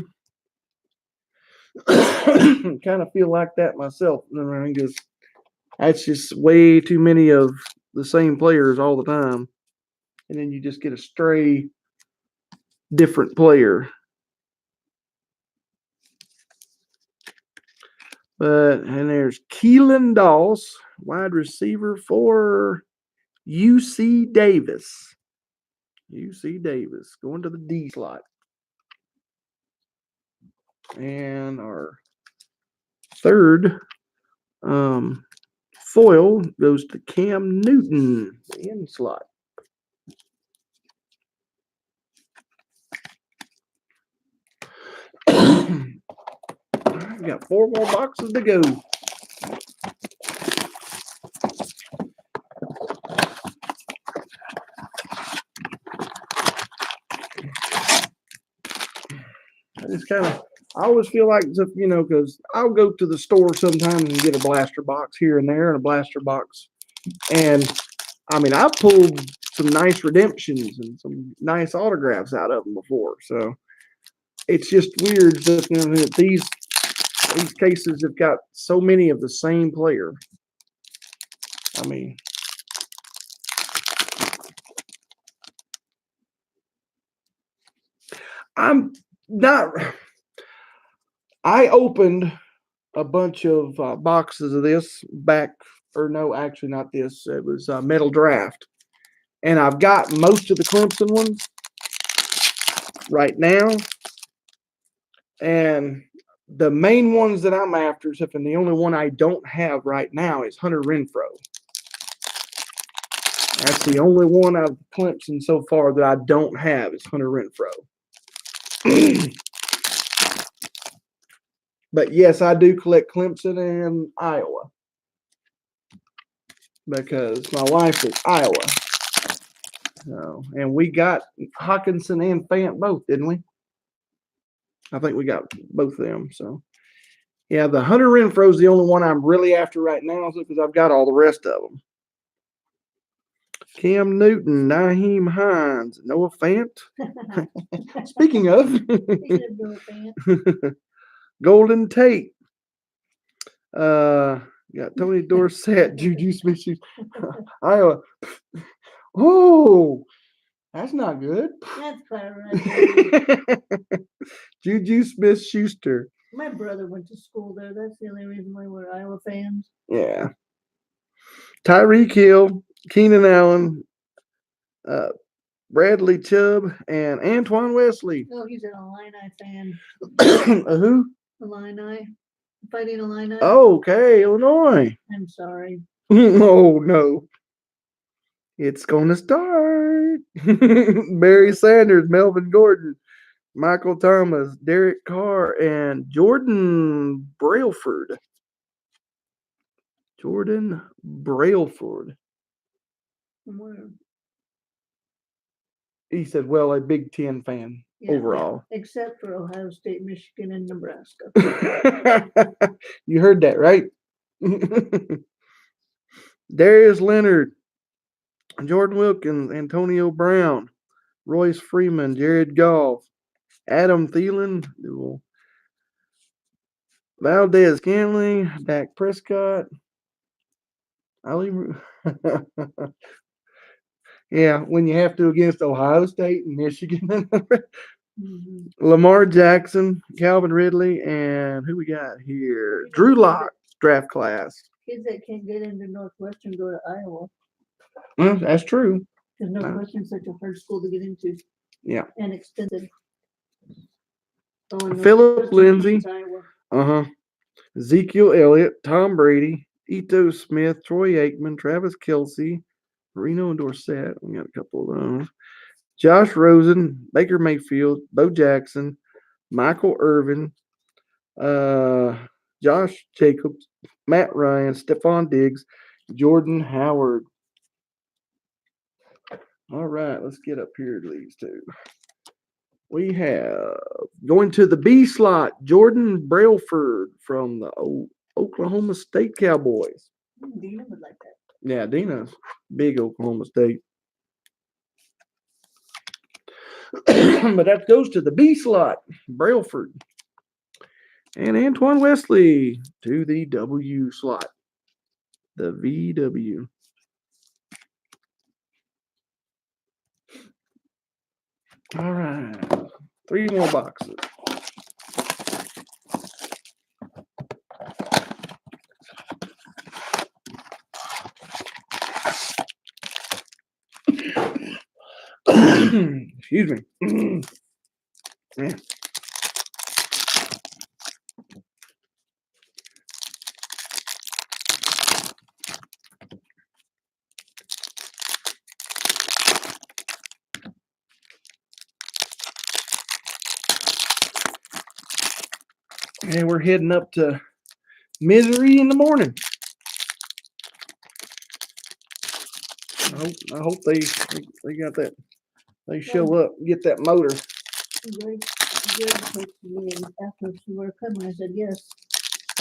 I kind of feel like that myself. Because that's just way too many of the same players all the time, and then you just get a stray different player. And there's Keelan Doss, wide receiver for UC Davis. UC Davis going to the D slot. And our third foil goes to Cam Newton, the end slot. I've got 4 more boxes to go. I always feel like, because I'll go to the store sometimes and get a blaster box here and there and a blaster box. And I mean, I've pulled some nice redemptions and some nice autographs out of them before. So it's just weird that these cases have got so many of the same player. I mean, I'm not. I opened a bunch of boxes of this back, or no, actually not this. It was Metal Draft, and I've got most of the Clemson ones right now, and the main ones that I'm after, except and the only one I don't have right now is Hunter Renfro. That's the only one I've Clemson so far that I don't have is Hunter Renfro. But yes, I do collect Clemson and Iowa because my wife is Iowa. So, and we got Hawkinson and Fant both, didn't we? I think we got both of them. So, yeah, the Hunter Renfro is the only one I'm really after right now because I've got all the rest of them. Cam Newton, Naheem Hines, Noah Fant. Speaking of, Golden Tate. Got Tony Dorsett, Juju Smith. Iowa. Oh, that's not good. That's right. Juju Smith Schuster. My brother went to school there. That's the only reason why we're Iowa fans. Yeah. Tyreek Hill, Keenan Allen, Bradley Chubb, and Antoine Wesley. Oh, he's an Illini fan. Who? Illini. Fighting Illini. Oh, okay, Illinois. I'm sorry. Oh, no. It's going to start. Barry Sanders, Melvin Gordon, Michael Thomas, Derek Carr, and Jordan Brailford. Jordan Brailford. Where? He said, well, a Big Ten fan overall. Yeah, except for Ohio State, Michigan, and Nebraska. You heard that, right? Darius Leonard, Jordan Wilkins, Antonio Brown, Royce Freeman, Jared Goff, Adam Thielen, Valdez Scantling, Dak Prescott. Yeah, when you have to against Ohio State and Michigan. Lamar Jackson, Calvin Ridley, and who we got here? Drew Lock draft class. Kids that can't get into Northwestern go to Iowa. That's true. Because Northwestern's such a hard school to get into. Yeah. And expensive. Philip Lindsay. Ezekiel Elliott, Tom Brady, Ito Smith, Troy Aikman, Travis Kelce, Marino and Dorsett. We got a couple of those. Josh Rosen, Baker Mayfield, Bo Jackson, Michael Irvin, Josh Jacobs, Matt Ryan, Stephon Diggs, Jordan Howard. All right, let's get up here to these two. We have going to the B slot, Jordan Brailford from the Oklahoma State Cowboys. Dina would like that. Yeah, Dina's big Oklahoma State. But that goes to the B slot, Brailford. And Antoine Wesley to the W slot, the VW. All right, 3 more boxes. Excuse me. Yeah. And we're heading up to Misery in the morning. I hope they got that. They show up, get that motor. Greg texted me and asked if she were coming. I said yes.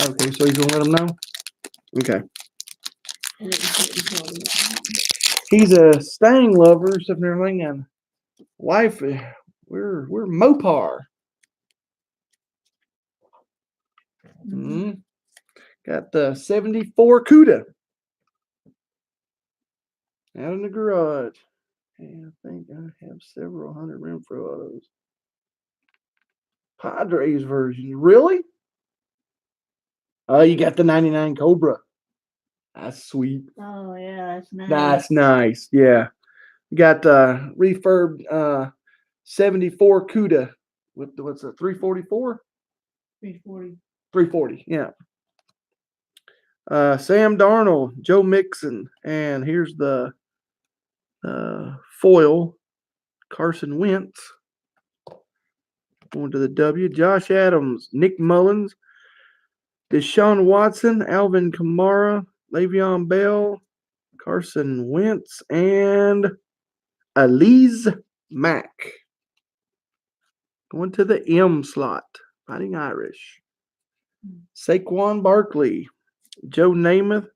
Okay, so he's gonna let them know. Okay. He's a Stang lover, stuff and everything, and wife. We're Mopar. Got the 74 CUDA out in the garage. And I think I have several hundred Renfro of those. Padres version. Really? Oh, you got the 99 Cobra. That's sweet. Oh yeah, that's nice. That's nice. Yeah. You got refurbed 74 CUDA with the, what's it, 344? 340. 340, yeah. Sam Darnold, Joe Mixon, and here's the foil, Carson Wentz. Going to the W, Josh Adams, Nick Mullins, Deshaun Watson, Alvin Kamara, Le'Veon Bell, Carson Wentz, and Elise Mack. Going to the M slot, Fighting Irish. Saquon Barkley, Joe Namath.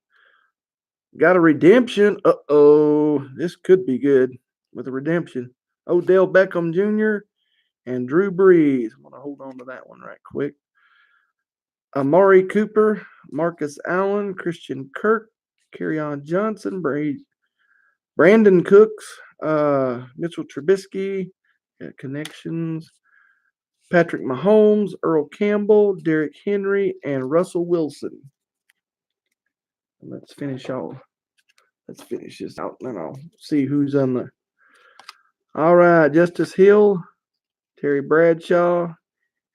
Got a redemption. Uh-oh. This could be good with a redemption. Odell Beckham Jr. and Drew Brees. I'm going to hold on to that one right quick. Amari Cooper, Marcus Allen, Christian Kirk, Kerryon Johnson, Brandon Cooks, Mitchell Trubisky, connections, Patrick Mahomes, Earl Campbell, Derrick Henry, and Russell Wilson. And let's finish this out, and then I'll see who's on the. All right, Justice Hill, Terry Bradshaw,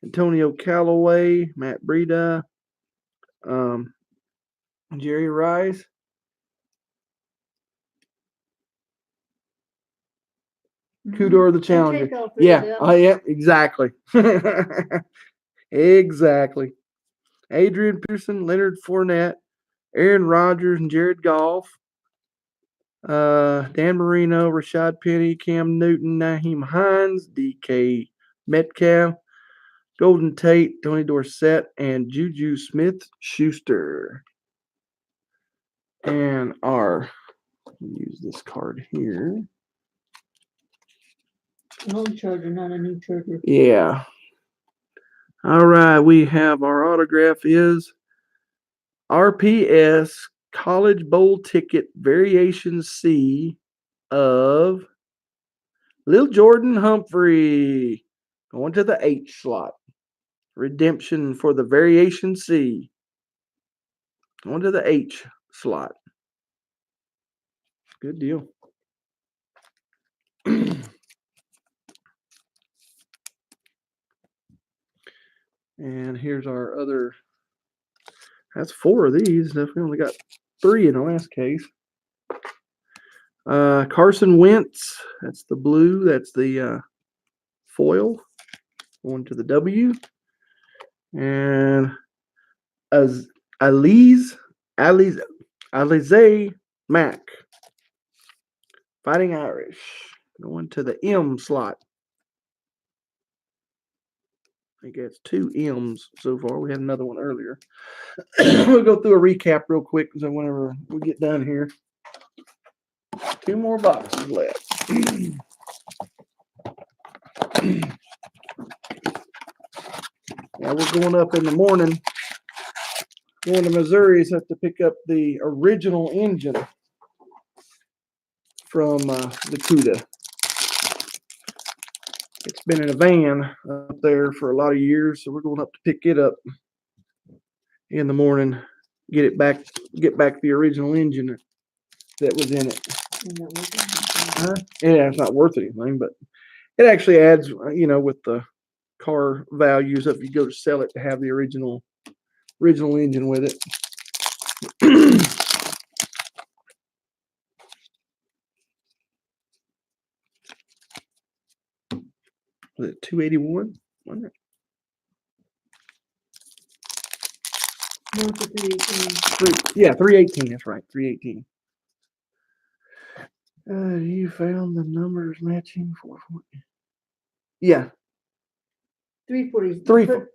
Antonio Callaway, Matt Breida, Jerry Rice. Kudor the Challenger. Yeah, exactly. Exactly. Adrian Peterson, Leonard Fournette, Aaron Rodgers, and Jared Goff. Dan Marino, Rashad Penny, Cam Newton, Naheem Hines, DK Metcalf, Golden Tate, Tony Dorsett, and Juju Smith-Schuster. And use this card here. An old charger, not a new charger. Yeah. All right, we have our autograph is RPS College Bowl Ticket Variation C of Lil Jordan Humphrey. Going to the H slot. Redemption for the Variation C. Going to the H slot. Good deal. And here's our other. That's 4 of these. We only got 3 in the last case. Carson Wentz. That's the blue. That's the foil. Going to the W. And Alize Mack. Fighting Irish. Going to the M slot. I think that's 2 M's so far. We had another one earlier. We'll go through a recap real quick so whenever we get done here. 2 more boxes left. Yeah, we're going up in the morning. Going to Missouri, so have to pick up the original engine from the CUDA. It's been in a van up there for a lot of years, so we're going up to pick it up in the morning, get back the original engine that was in it. Yeah, it's not worth anything, but it actually adds, with the car values if you go to sell it to have the original engine with it. Was it 281? Wasn't it? No, it's a 318. Yeah, 318. That's right, 318. You found the numbers matching 440. Yeah. 340. 340.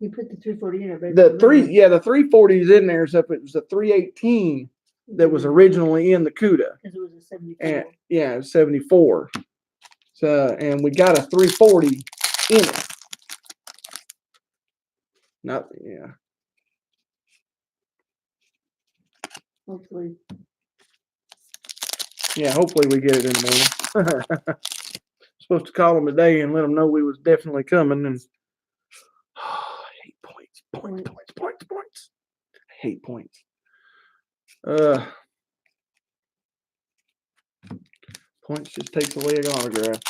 You put the 340 in it, right? The 340 is in there, so if it was a 318 that was originally in the CUDA. Because it was a 74. And, yeah, it was 74. So, and we got a 340 in it. Yeah. Hopefully. Yeah, hopefully we get it in the morning. Supposed to call them today and let them know we was definitely coming, and point. Points. I hate points. Points just takes away an autograph.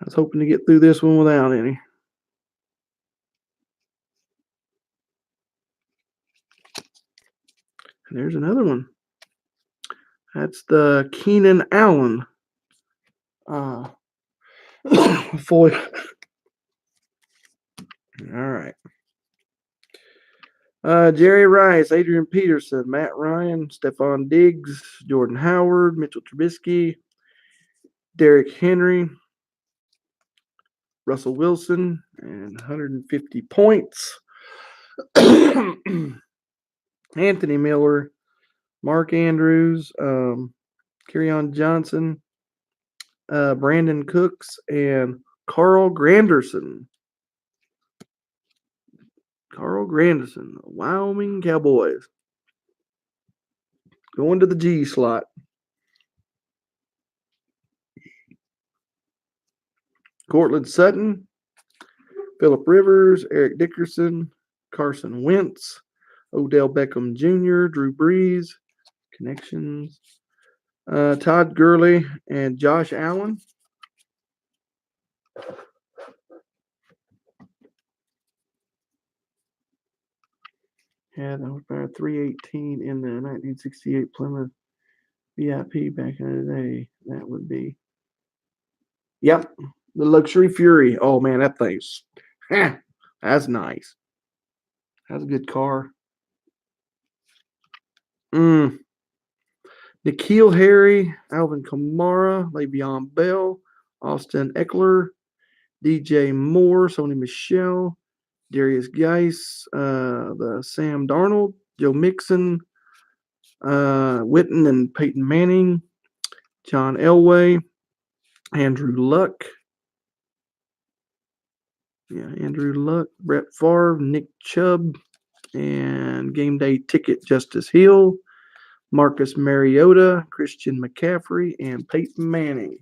I was hoping to get through this one without any. And there's another one. That's the Keenan Allen foil. All right. Jerry Rice, Adrian Peterson, Matt Ryan, Stephon Diggs, Jordan Howard, Mitchell Trubisky, Derrick Henry, Russell Wilson, and 150 points. Anthony Miller, Mark Andrews, Kerryon Johnson, Brandon Cooks, and Carl Granderson. The Wyoming Cowboys. Going to the G slot. Cortland Sutton, Phillip Rivers, Eric Dickerson, Carson Wentz, Odell Beckham Jr., Drew Brees, connections, Todd Gurley, and Josh Allen. Had 318 in the 1968 Plymouth VIP back in the day. That would be, yep, the Luxury Fury. Oh man, that thing's, that's nice. That's a good car. N'Keal Harry, Alvin Kamara, Le'Veon Bell, Austin Eckler, DJ Moore, Sony Michel, Darius Geis, the Sam Darnold, Joe Mixon, Witten and Peyton Manning, John Elway, Andrew Luck. Andrew Luck, Brett Favre, Nick Chubb, and Game Day Ticket Justice Hill, Marcus Mariota, Christian McCaffrey, and Peyton Manning.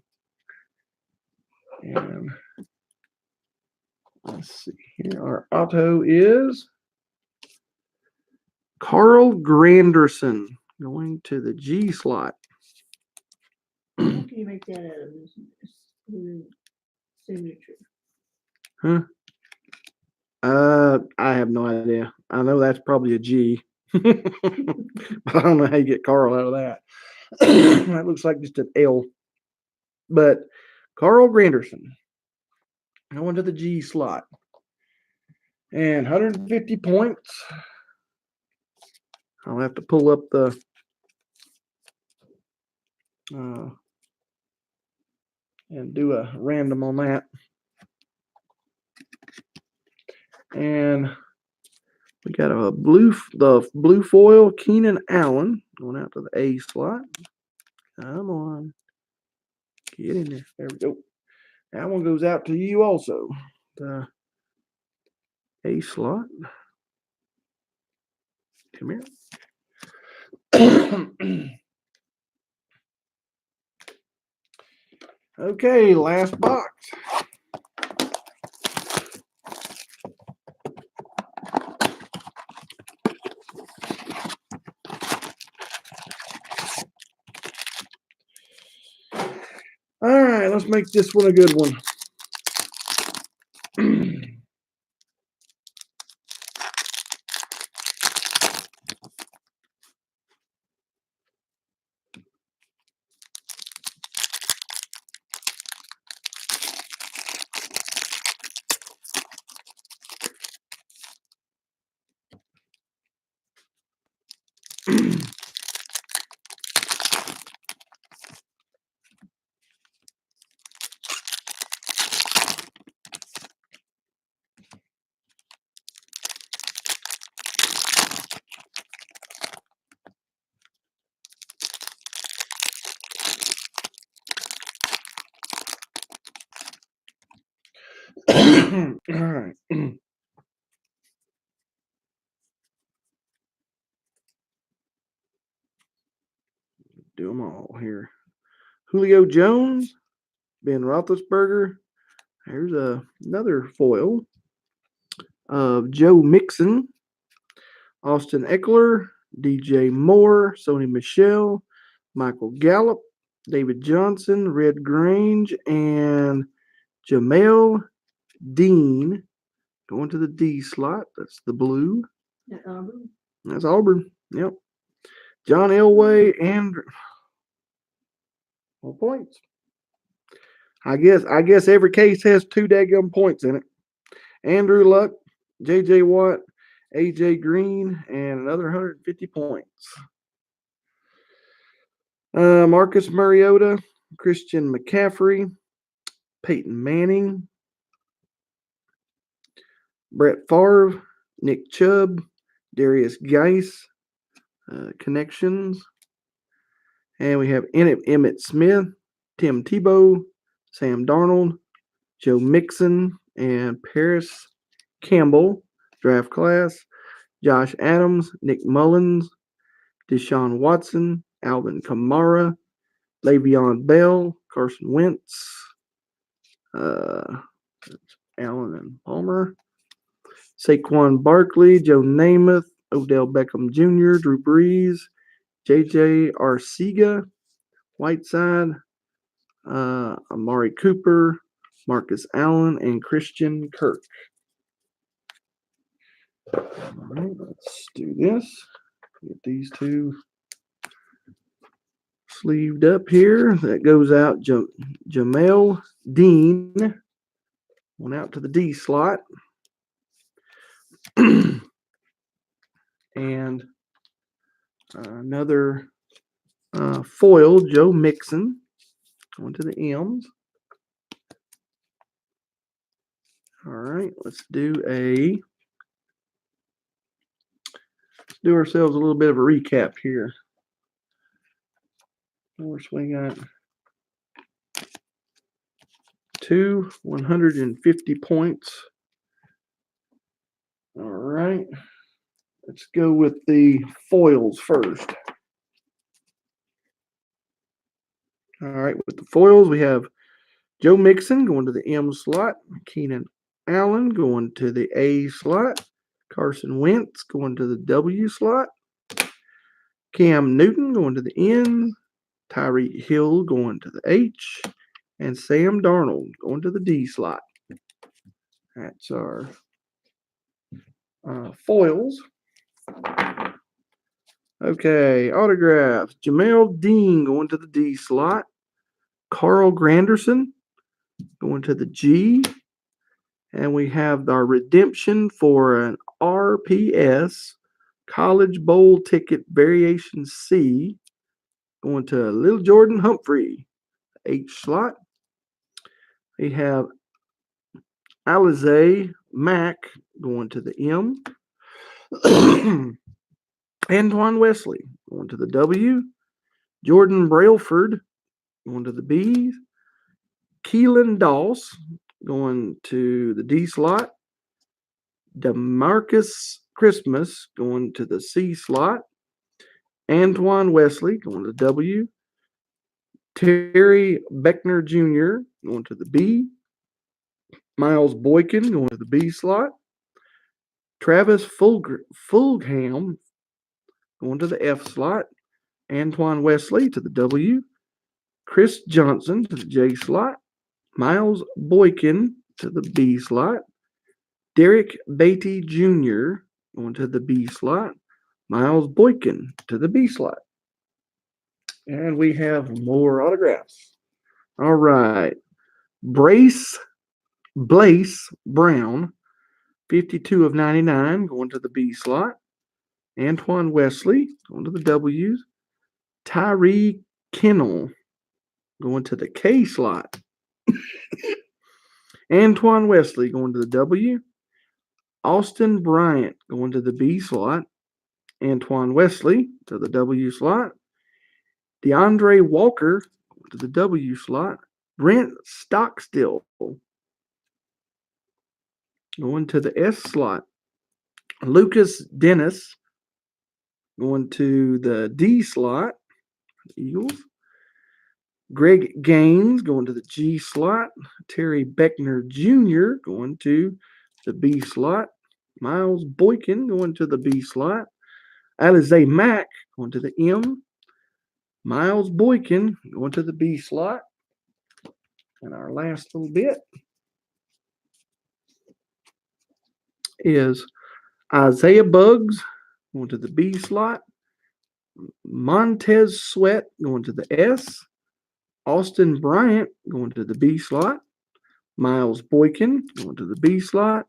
And let's see here. Our auto is Carl Granderson going to the G slot. Can you make that out of his signature? Huh? I have no idea. I know that's probably a G. But I don't know how you get Carl out of that. That looks like just an L. But Carl Granderson going to the G slot. And 150 points. I'll have to pull up the and do a random on that. And we got the blue foil Keenan Allen going out to the A slot. Come on. Get in there. There we go. That one goes out to you also. The A slot. Come here. Okay, last box. All right, let's make this one a good one. All right. Do them all here. Julio Jones, Ben Roethlisberger, Here's another foil of Joe Mixon, Austin Eckler, DJ Moore, Sony Michelle, Michael Gallup, David Johnson, Red Grange, and Jamel Dean going to the D slot. That's the blue. That's Auburn. Yep. John Elway and well, points. I guess every case has two daggum points in it. Andrew Luck, J.J. Watt, A.J. Green, and another 150 points. Marcus Mariota, Christian McCaffrey, Peyton Manning, Brett Favre, Nick Chubb, Darius Geis, connections. And we have Emmett Smith, Tim Tebow, Sam Darnold, Joe Mixon, and Paris Campbell, draft class. Josh Adams, Nick Mullins, Deshaun Watson, Alvin Kamara, Le'Veon Bell, Carson Wentz, Allen and Palmer, Saquon Barkley, Joe Namath, Odell Beckham Jr., Drew Brees, J.J. Arcega, Whiteside, Amari Cooper, Marcus Allen, and Christian Kirk. All right, let's do this. Get these two sleeved up here. That goes out Jamel Dean. Went out to the D slot. And another foil, Joe Mixon. Going to the M's. All right, let's do ourselves a little bit of a recap here. Of course, we got two 150 points. All right, let's go with the foils first. All right, with the foils, we have Joe Mixon going to the M slot, Keenan Allen going to the A slot, Carson Wentz going to the W slot, Cam Newton going to the N, Tyreek Hill going to the H, and Sam Darnold going to the D slot. That's our foils. Okay, autographs. Jamel Dean going to the D slot. Carl Granderson going to the G. And we have our redemption for an RPS College Bowl ticket variation C going to Little Jordan Humphrey, H slot. We have Alize Mack going to the M. Antoine Wesley going to the W. Jordan Brailford going to the B. Keelan Doss going to the D slot. DeMarcus Christmas going to the C slot. Antoine Wesley going to the W. Terry Beckner Jr. going to the B. Miles Boykin going to the B slot. Travis Fulgham going to the F slot. Antoine Wesley to the W. Chris Johnson to the J slot. Miles Boykin to the B slot. Derek Beatty Jr. going to the B slot. Miles Boykin to the B slot. And we have more autographs. All right. Blaze Brown, 52 of 99, going to the B slot. Antoine Wesley, going to the W's. Tyree Kennel, going to the K slot. Antoine Wesley, going to the W. Austin Bryant, going to the B slot. Antoine Wesley to the W slot. DeAndre Walker to the W slot. Brent Stockstill going to the S slot. Lucas Dennis going to the D slot. Eagles. Greg Gaines going to the G slot. Terry Beckner Jr. going to the B slot. Miles Boykin going to the B slot. Alize Mack going to the M. Miles Boykin going to the B slot. And our last little bit is Isaiah Buggs going to the B slot. Montez Sweat going to the S. Austin Bryant going to the B slot. Miles Boykin going to the B slot.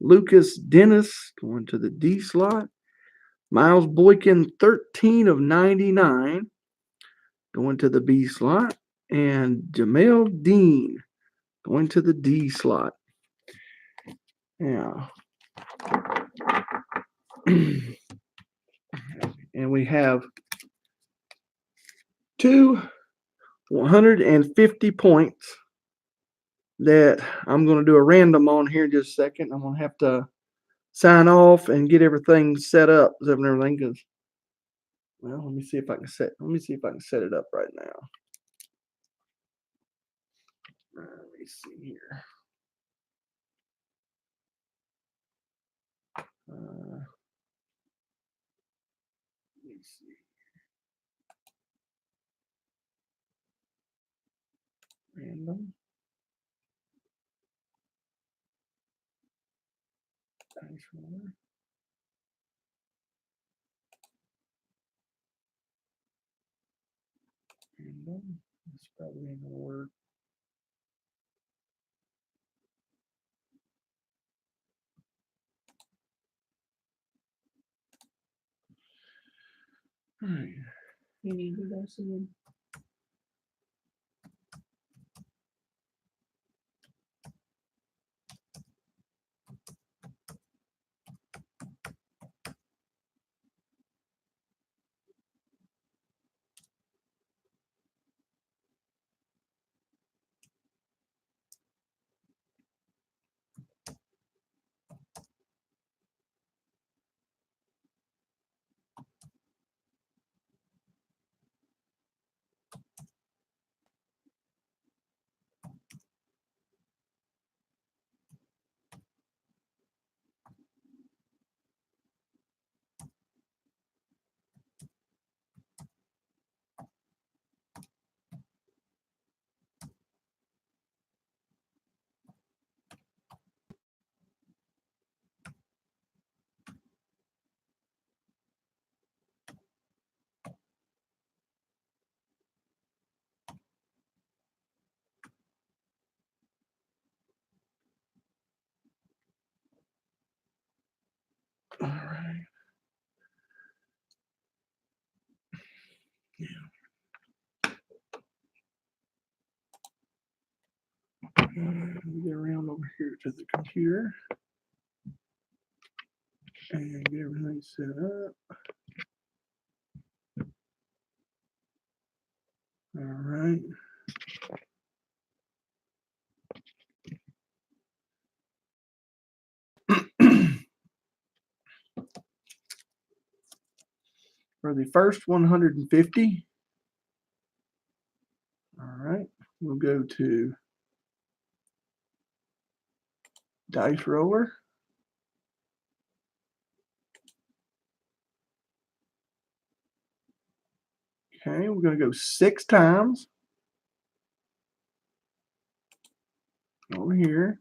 Lucas Dennis going to the D slot. Miles Boykin, 13 of 99, going to the B slot. And Jamel Dean going to the D slot. Yeah. And we have two 150 points that I'm going to do a random on here in just a second. I'm going to have to sign off and get everything set up and everything because, well, let me see if I can set it up right now. Let me see here. Let me see. Random. Dice roller. Random. This probably ain't gonna work. All right. You need to go see him. All right. Get around over here to the computer and get everything set up. All right. For the first 150, all right, we'll go to Dice Roller. Okay, we're going to go 6 times over here.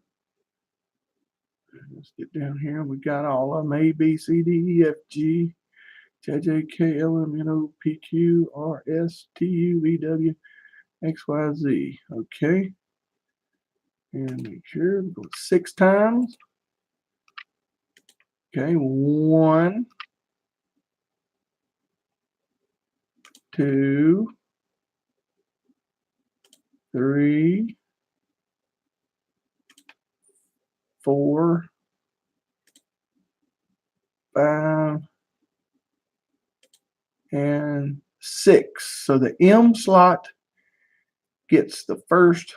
Let's get down here. We got all of them: A, B, C, D, E, F, G, J, J, K, L, M, N, O, P, Q, R, S, T, U, V, W, X, Y, Z. Okay. And make sure we go 6 times. Okay, 1, 2, 3, 4, 5, and 6. So the M slot gets the first.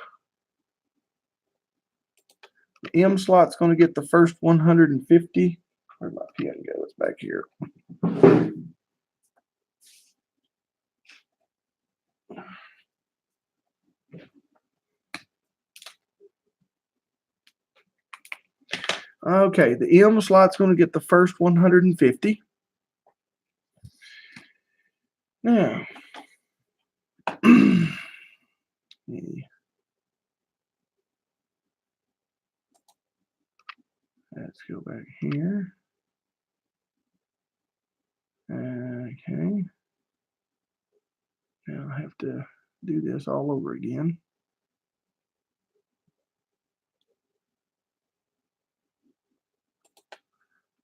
The M slot's going to get the first 150. Where'd my pen go? It's back here. Okay, the M slot's going to get the first 150. Now, let's go back here. Okay. Now I have to do this all over again.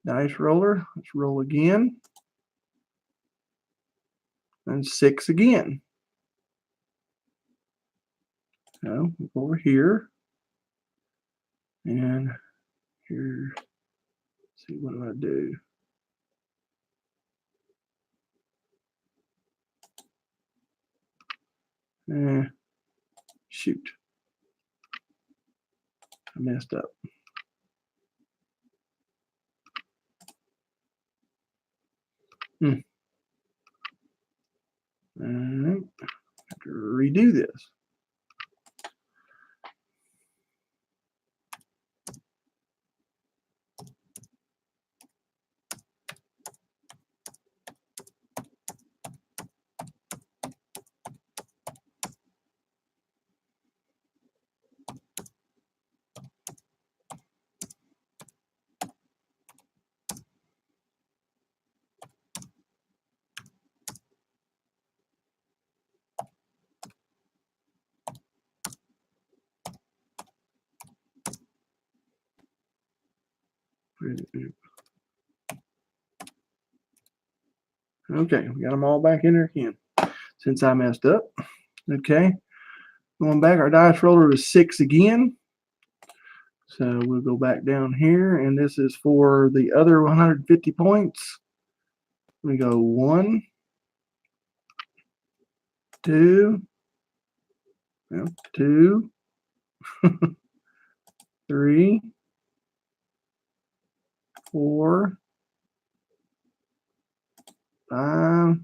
Dice roller. Let's roll again. And 6 again. So over here. And here. Let's see, what do I do? Shoot. I messed up. All right. Have to redo this. Okay, we got them all back in there again since I messed up. Okay, going back, our dice roller is 6 again. So we'll go back down here, and this is for the other 150 points. We go 1, 2, 2, 3, 4, 5,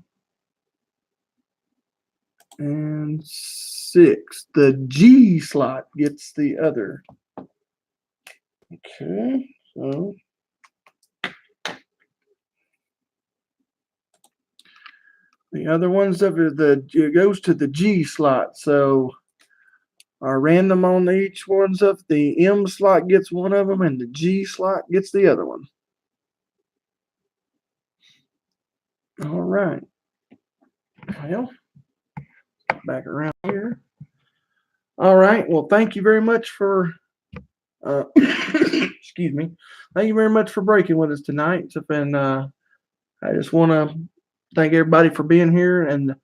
and 6. The G slot gets the other. Okay, so the other ones of it goes to the G slot. So our random on each one's of the M slot gets one of them, and the G slot gets the other one. All right. Well, back around here. All right. Well, thank you very much for excuse me. Thank you very much for breaking with us tonight. And I just want to thank everybody for being here. And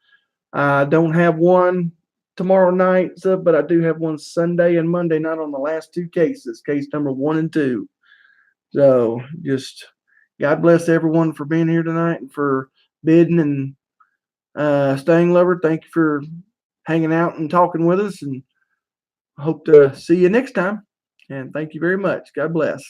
I don't have one tomorrow night, but I do have one Sunday and Monday night on the last 2 cases, case number 1 and 2. So just God bless everyone for being here tonight and for bidding and staying lover. Thank you for hanging out and talking with us, and hope to see you next time. And thank you very much. God bless.